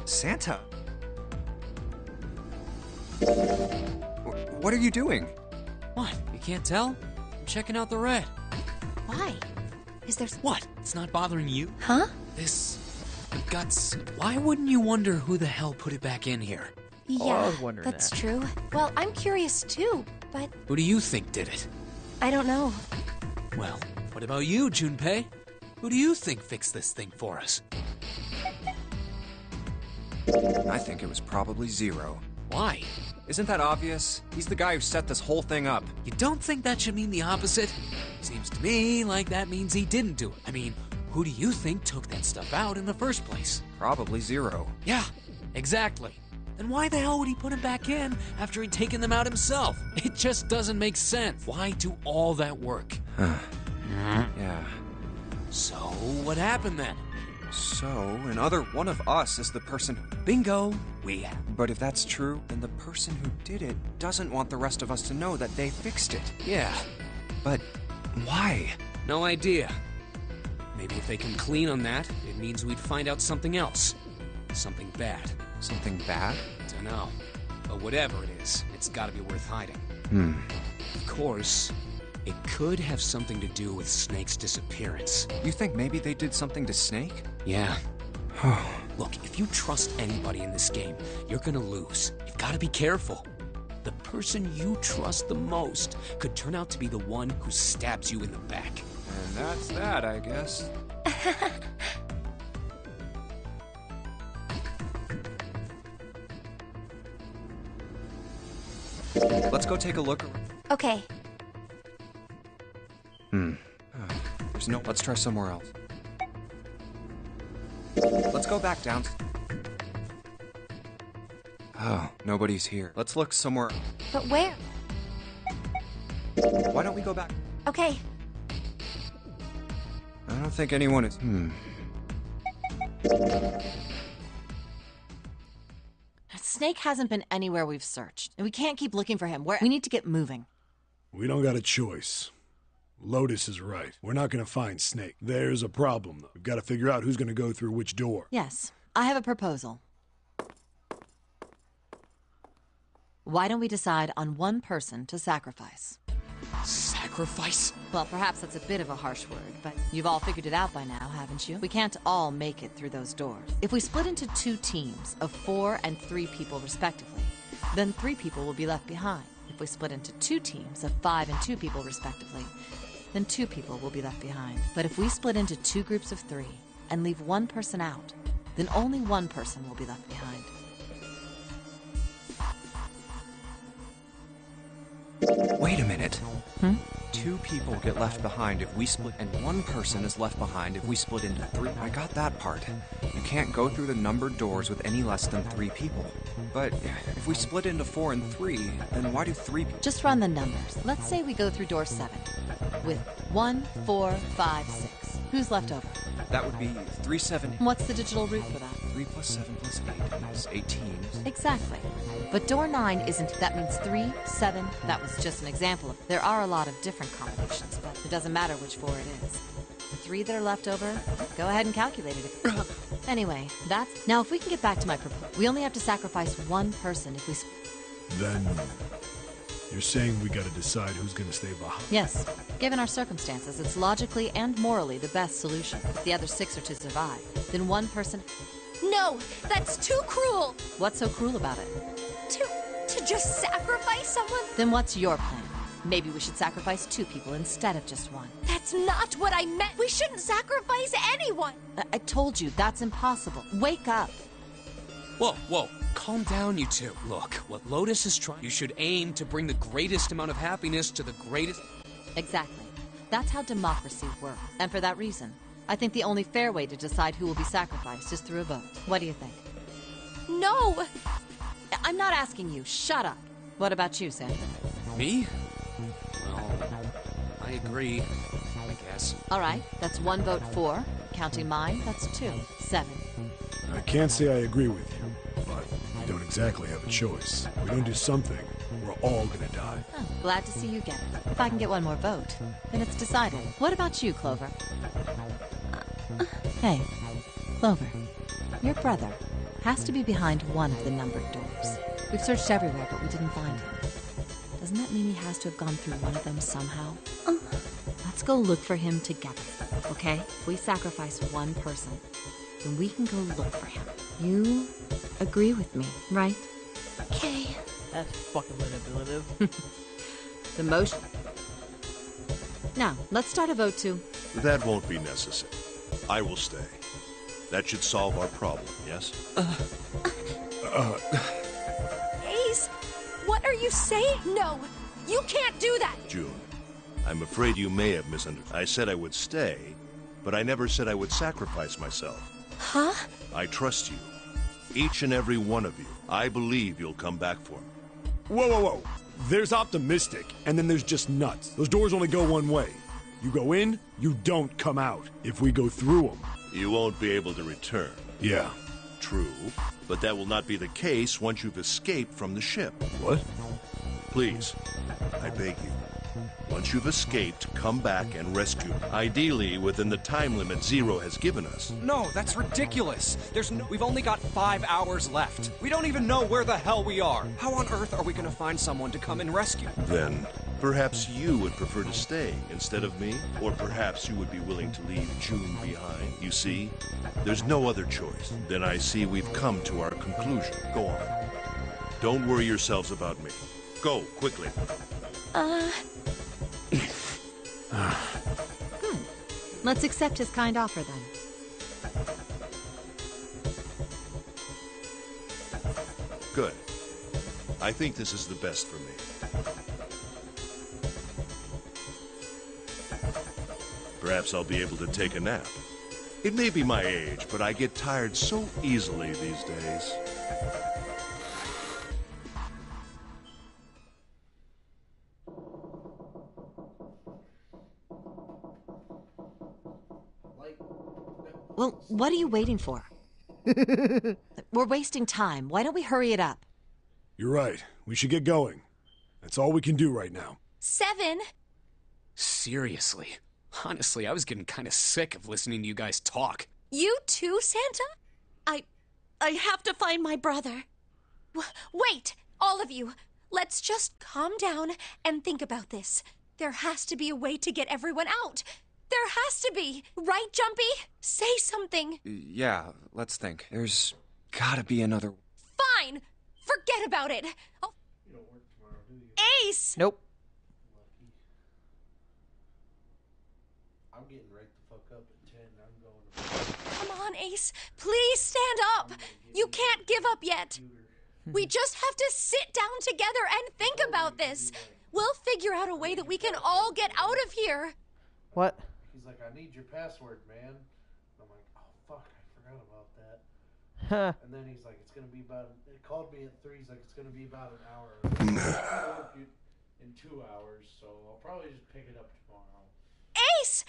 Santa. What are you doing? What? You can't tell? I'm checking out the red. Why? Is there... What? It's not bothering you? Huh? This... The guts... Why wouldn't you wonder who the hell put it back in here? Yeah, I was wondering that's that. true. Well, I'm curious too, but Who do you think did it? I don't know. Well, what about you, Junpei? Who do you think fixed this thing for us? I think it was probably Zero. Why? Isn't that obvious? He's the guy who set this whole thing up. You don't think that should mean the opposite? Seems to me like that means he didn't do it. I mean, who do you think took that stuff out in the first place? Probably Zero. Yeah, exactly. Then why the hell would he put them back in after he'd taken them out himself? It just doesn't make sense. Why do all that work? Yeah. So, what happened then? So, another one of us is the person... Bingo! We... But if that's true, then the person who did it doesn't want the rest of us to know that they fixed it. Yeah, But why? no idea. Maybe if they can clean on that, it means we'd find out something else. Something bad. Something bad? Dunno. But whatever it is, it's gotta be worth hiding. Of course, it could have something to do with Snake's disappearance. You think maybe they did something to Snake? Yeah. Look, if you trust anybody in this game, you're gonna lose. You've gotta be careful. The person you trust the most could turn out to be the one who stabs you in the back. And that's that, I guess. Let's go take a look. Okay. There's no. Let's try somewhere else. Let's go back down. Oh, nobody's here. Let's look somewhere. But where? Why don't we go back? Okay. I don't think anyone is. Snake hasn't been anywhere we've searched, and we can't keep looking for him. We need to get moving. We don't got a choice. Lotus is right. We're not gonna find Snake. There's a problem, though. We've got to figure out who's gonna go through which door. Yes, I have a proposal. Why don't we decide on one person to sacrifice? Sacrifice? Well, perhaps that's a bit of a harsh word, but you've all figured it out by now, haven't you? We can't all make it through those doors. If we split into 2 teams of 4 and 3 people respectively, then 3 people will be left behind. If we split into 2 teams of 5 and 2 people respectively, then 2 people will be left behind. But if we split into 2 groups of 3 and leave 1 person out, then only 1 person will be left behind. Wait a minute. 2 people get left behind if we split, and 1 person is left behind if we split into 3. I got that part. You can't go through the numbered doors with any less than 3 people. But if we split into 4 and 3, then why do 3 people? Just run the numbers. Let's say we go through door 7 with 1, 4, 5, 6. Who's left over? That would be 3, 7. What's the digital root for that? 3 plus 7 plus 8 is 18. Exactly. But door 9 isn't. That means 3, 7. That was just an example of. There are a lot of different combinations, but it doesn't matter which 4 it is. The 3 that are left over, go ahead and calculate it. Anyway, that's. Now, if we can get back to my proposal, we only have to sacrifice 1 person if we. Then you're saying we gotta decide who's gonna stay behind? Yes. Given our circumstances, it's logically and morally the best solution. If the other 6 are to survive, then 1 person. No, that's too cruel. What's so cruel about it? To just sacrifice someone? Then what's your plan? Maybe we should sacrifice 2 people instead of just 1. That's not what I meant. We shouldn't sacrifice anyone. I told you, that's impossible. Wake up. Whoa. Calm down, you 2. Look, what Lotus is trying. You should aim to bring the greatest amount of happiness to the greatest. Exactly. That's how democracy works. And for that reason, I think the only fair way to decide who will be sacrificed is through a vote. What do you think? No. I'm not asking you. Shut up. What about you, Sandra? Me? Well, I agree, I guess. All right, that's 1 vote for. Counting mine, that's 2. 7. I can't say I agree with you, but we don't exactly have a choice. If we don't do something, we're all gonna die. Oh, glad to see you get it. If I can get 1 more vote, then it's decided. What about you, Clover? Hey, Clover, your brother has to be behind one of the numbered doors. We've searched everywhere, but we didn't find him. Doesn't that mean he has to have gone through one of them somehow? Let's go look for him together, okay? If we sacrifice 1 person, then we can go look for him. You agree with me, right? Okay. That's fucking manipulative. The motion. Now, let's start a vote to. That won't be necessary. I will stay. That should solve our problem, yes? Ace, what are you saying? No, you can't do that. June, I'm afraid you may have misunderstood. I said I would stay, but I never said I would sacrifice myself. Huh? I trust you. Each and every one of you. I believe you'll come back for me. Whoa. There's optimistic, and then there's just nuts. Those doors only go one way. You go in, you don't come out. If we go through them... You won't be able to return. Yeah. True, but that will not be the case once you've escaped from the ship. What? Please, I beg you. Once you've escaped, come back and rescue me. Ideally, within the time limit Zero has given us. No, that's ridiculous. We've only got 5 hours left. We don't even know where the hell we are. How on earth are we gonna find someone to come and rescue? Then, perhaps you would prefer to stay instead of me? Or perhaps you would be willing to leave June behind? You see, there's no other choice. Then I see we've come to our conclusion. Go on. Don't worry yourselves about me. Go, quickly. Good. Let's accept his kind offer then. Good. I think this is the best for me. Perhaps I'll be able to take a nap. It may be my age, but I get tired so easily these days. Well, what are you waiting for? We're wasting time. Why don't we hurry it up? You're right. We should get going. That's all we can do right now. 7. Seriously. Honestly, I was getting kind of sick of listening to you guys talk. You too, Santa? I have to find my brother. Wait, all of you. Let's just calm down and think about this. There has to be a way to get everyone out. There has to be. Right, Jumpy? Say something. Yeah, let's think. There's gotta be another... Fine. Forget about it. Oh. You don't work tomorrow, do you? Ace! Nope. I'm getting right the fuck up at 10. I'm going to... Come on, Ace. Please stand up. You can't give up yet. We just have to sit down together and think about this. We'll figure out a way that we can all get out of here. What? He's like, I need your password, man. I'm like, oh, fuck, I forgot about that. Huh. And then he's like, it's going to be about... It called me at 3. He's like, it's going to be about an hour. In 2 hours, so I'll probably just pick it up tomorrow. Ace!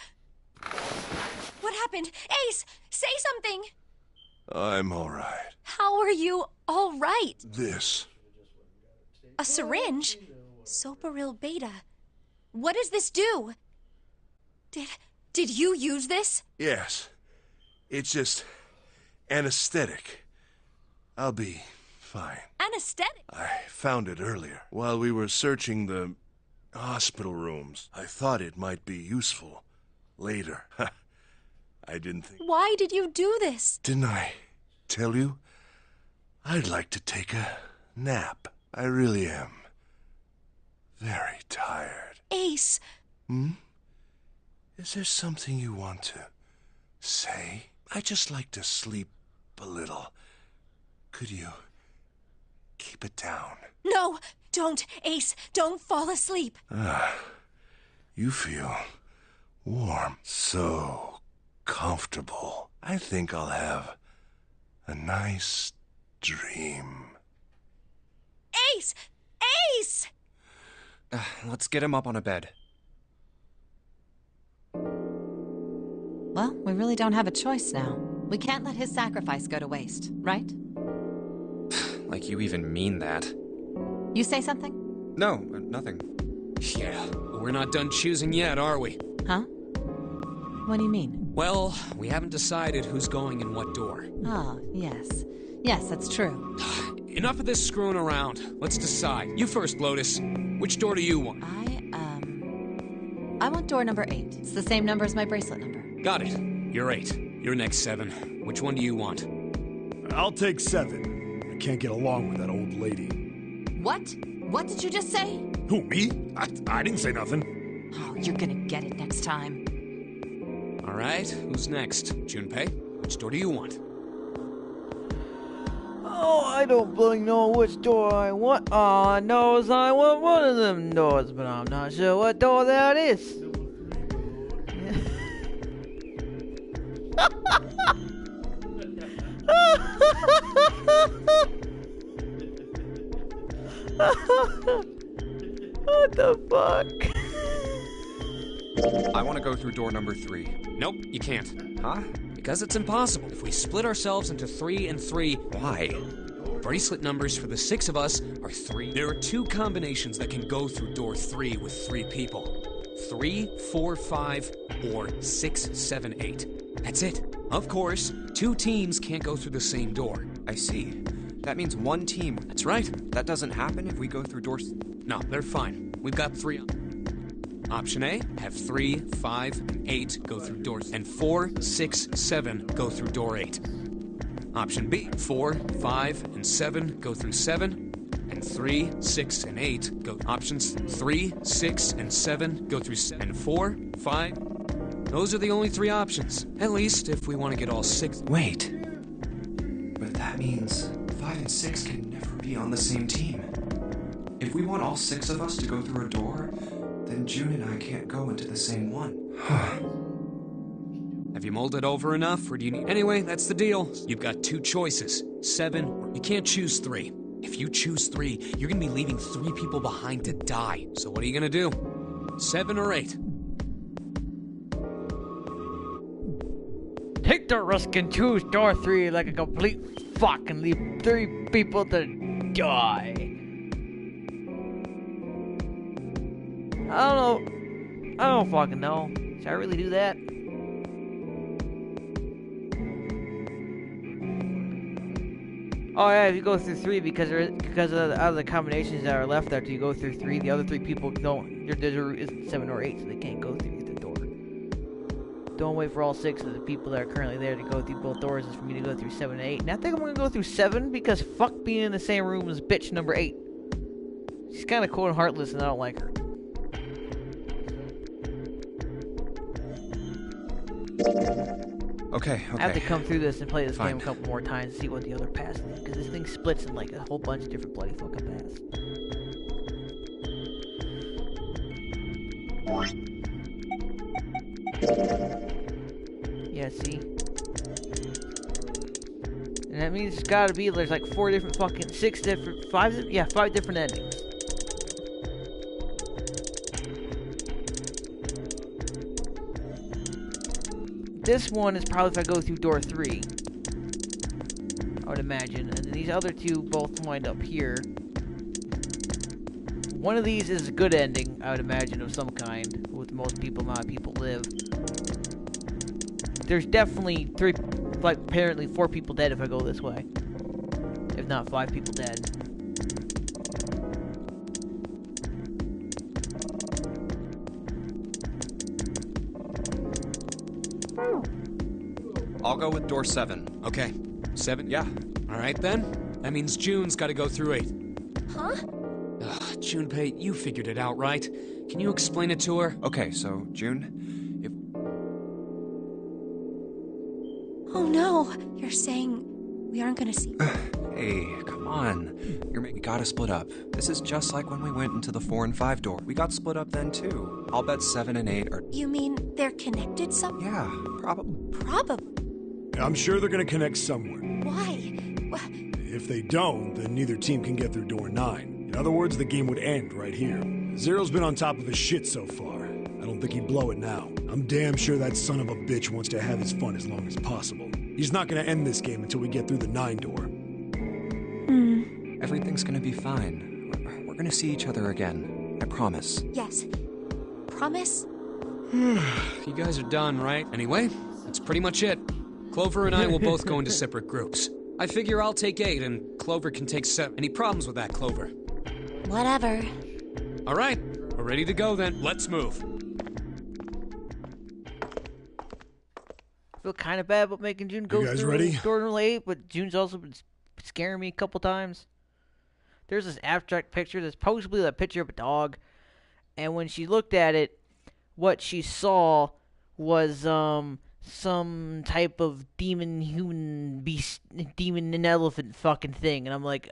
What happened? Ace, say something. I'm all right. How are you all right? This. A syringe? Soparil Beta. What does this do? Did you use this? Yes. It's just anesthetic. I'll be fine. Anesthetic? I found it earlier while we were searching the hospital rooms. I thought it might be useful later. I didn't think... Why did you do this? Didn't I tell you? I'd like to take a nap. I really am. Very tired. Ace. Is there something you want to say? I just like to sleep a little. Could you keep it down? No, don't, Ace. Don't fall asleep. You feel warm. So comfortable. I think I'll have a nice dream. Ace! Ace! Let's get him up on a bed. Well, we really don't have a choice now. We can't let his sacrifice go to waste, right? Like you even mean that. You say something? No, nothing. Yeah, we're not done choosing yet, are we? Huh? What do you mean? Well, we haven't decided who's going in what door. Oh, yes. Yes, that's true. Enough of this screwing around. Let's decide. You first, Lotus. Which door do you want? I want door number 8. It's the same number as my bracelet number. Got it. You're 8. You're next, 7. Which one do you want? I'll take 7. I can't get along with that old lady. What? What did you just say? Who, me? I didn't say nothing. Oh, you're gonna get it next time. All right, who's next? Junpei, which door do you want? Oh, I don't really know which door I want. All I know is I want one of them doors, but I'm not sure what door that is. What the fuck? I want to go through door number 3. Nope, you can't. Huh? Because it's impossible. If we split ourselves into 3 and 3... Why? Bracelet numbers for the 6 of us are 3. There are 2 combinations that can go through door 3 with 3 people. 3, 4, 5, or 6, 7, 8. That's it. Of course, 2 teams can't go through the same door. I see. That means one team. That's right. That doesn't happen if we go through doors... No, they're fine. We've got 3. Option A, have 3, 5, and 8 go through doors, and 4, 6, 7 go through door 8. Option B, 4, 5, and 7 go through 7, and 3, 6, and 8 go... Options 3, 6, and 7 go through 7, and 4, 5... Those are the only 3 options. At least, if we want to get all 6... Wait. But that means 5 and 6 can never be on the same team. If we want all 6 of us to go through a door, then June and I can't go into the same one. Have you mulled it over enough, or do you need... Anyway, that's the deal. You've got 2 choices. 7, or you can't choose 3. If you choose 3, you're gonna be leaving 3 people behind to die. So what are you gonna do? 7 or 8? Take the risk and choose door 3 like a complete fuck and leave 3 people to die. I don't know. I don't fucking know. Should I really do that? Oh yeah, if you go through 3 because of the other combinations that are left after you go through 3, the other 3 people don't. There isn't 7 or 8, so they can't go through the door. Don't wait for all 6 of the people that are currently there to go through both doors. Is for me to go through 7 and 8. And I think I'm gonna go through 7 because fuck being in the same room as bitch number 8. She's kind of cold and heartless, and I don't like her. Okay. I have to come through this and play this game a couple more times to see what the other paths is, because this thing splits in like a whole bunch of different bloody fucking paths. Yeah, see? And that means it's gotta be, there's like 4 different fucking, 5 different endings. This one is probably if I go through door 3. I would imagine. And then these other 2 both wind up here. One of these is a good ending, I would imagine, of some kind. With most people, amount of people live. There's definitely 3, like, apparently 4 people dead if I go this way. If not 5 people dead. I'll go with door 7. Okay. 7? Yeah. Alright then. That means June's gotta go through 8. Huh? Ugh, Junpei, you figured it out, right? Can you explain it to her? Okay, so, June, if... Oh no, you're saying we aren't gonna see... Hey, come on. We gotta split up. This is just like when we went into the 4 and 5 door. We got split up then, too. I'll bet 7 and 8 are... You mean they're connected somehow? Yeah, probably. Probably. I'm sure they're gonna connect somewhere. Why? If they don't, then neither team can get through door 9. In other words, the game would end right here. Zero's been on top of his shit so far. I don't think he'd blow it now. I'm damn sure that son of a bitch wants to have his fun as long as possible. He's not gonna end this game until we get through the 9 door. Everything's gonna be fine. We're gonna see each other again. I promise. Yes. Promise? You guys are done, right? Anyway, that's pretty much it. Clover and I will both go into separate groups. I figure I'll take 8 and Clover can take 7. Any problems with that, Clover? Whatever. All right, we're ready to go then. Let's move. I feel kind of bad about making June go through door 8, but June's also been scaring me a couple times. There's this abstract picture that's supposedly a picture of a dog, and when she looked at it, what she saw was some type of demon human beast, demon and elephant fucking thing, and I'm like,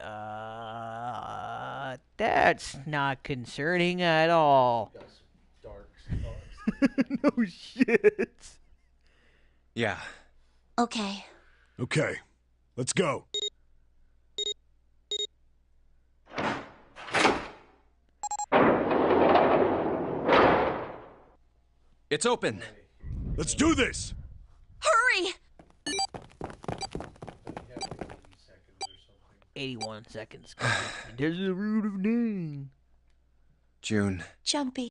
that's not concerning at all. Dark. No shit. Yeah. Okay. Okay, let's go. It's open. Let's do this. Hurry! 81 seconds. There's a root of 9. June. Jumpy.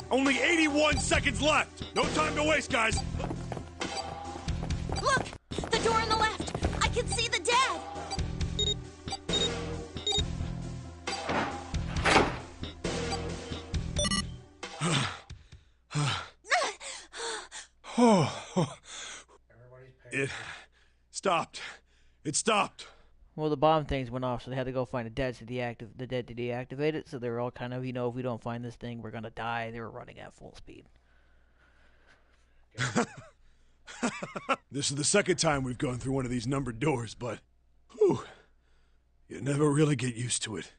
Only 81 seconds left. No time to waste, guys. Look! The door on the left! I can see the dead! It stopped. It stopped. Well, the bomb things went off, so they had to go find the dead to deactivate it. So they were all kind of, if we don't find this thing, we're gonna die. They were running at full speed. This is the second time we've gone through one of these numbered doors, but you never really get used to it.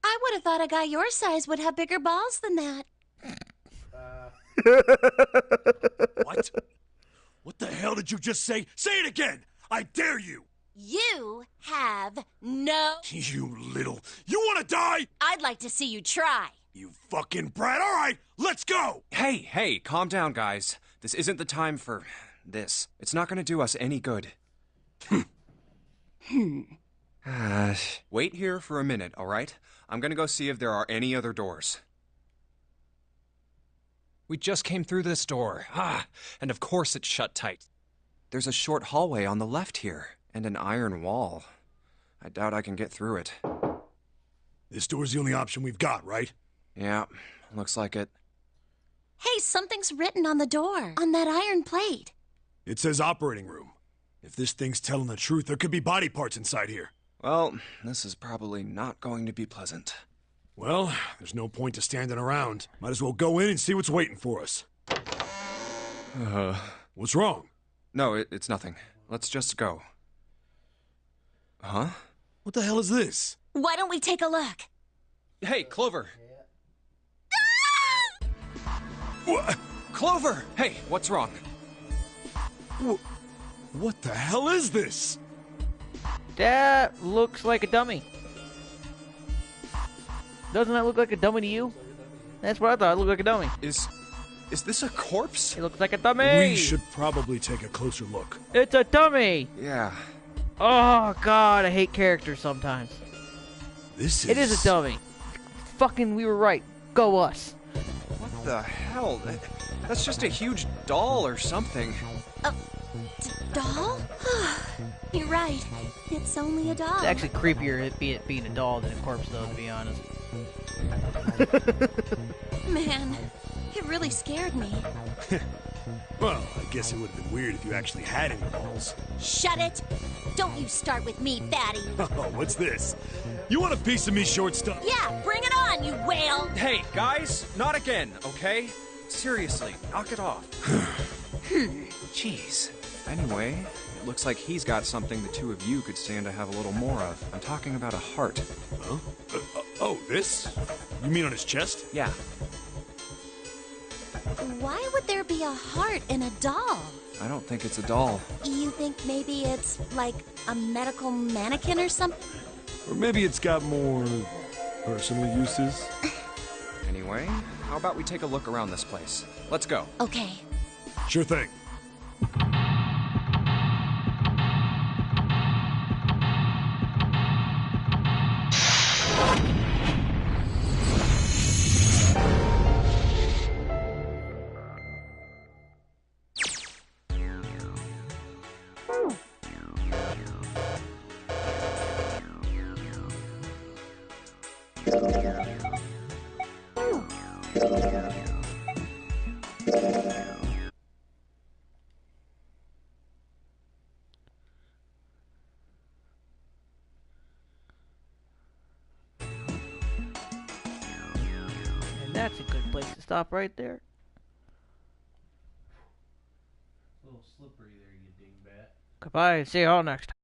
I would have thought a guy your size would have bigger balls than that. What? What the hell did you just say? Say it again! I dare you! You have no... You little... You wanna die? I'd like to see you try. You fucking brat! Alright, let's go! Hey, calm down, guys. This isn't the time for this. It's not gonna do us any good. Wait here for a minute, alright? I'm gonna go see if there are any other doors. We just came through this door. And of course it's shut tight. There's a short hallway on the left here, and an iron wall. I doubt I can get through it. This door's the only option we've got, right? Yeah, looks like it. Hey, something's written on the door, on that iron plate. It says operating room. If this thing's telling the truth, there could be body parts inside here. Well, this is probably not going to be pleasant. Well, there's no point to standing around. Might as well go in and see what's waiting for us. What's wrong? No, it's nothing. Let's just go. Huh? What the hell is this? Why don't we take a look? Hey, Clover! What? Clover! Hey, what's wrong? What the hell is this? That looks like a dummy. Doesn't that look like a dummy to you? That's what I thought. It looked like a dummy. Is this a corpse? It looks like a dummy. We should probably take a closer look. It's a dummy. Yeah. Oh God, I hate characters sometimes. It is a dummy. Fucking, we were right. Go us. What the hell? That's just a huge doll or something. Doll? You're right. It's only a doll. It's actually creepier it being a doll than a corpse, though, to be honest. Man, it really scared me. Well, I guess it would have been weird if you actually had any balls. Shut it! Don't you start with me, fatty. Oh, what's this? You want a piece of me, short stuff? Yeah, bring it on, you whale! Hey, guys, not again, okay? Seriously, knock it off. Jeez. Anyway, it looks like he's got something the two of you could stand to have a little more of. I'm talking about a heart. Huh? Oh, this? You mean on his chest? Yeah. Why would there be a heart in a doll? I don't think it's a doll. You think maybe it's like a medical mannequin or something? Or maybe it's got more personal uses? Anyway, how about we take a look around this place? Let's go. Okay. Sure thing. And that's a good place to stop right there. A little slippery there, you dingbat. Goodbye, and see you all next time.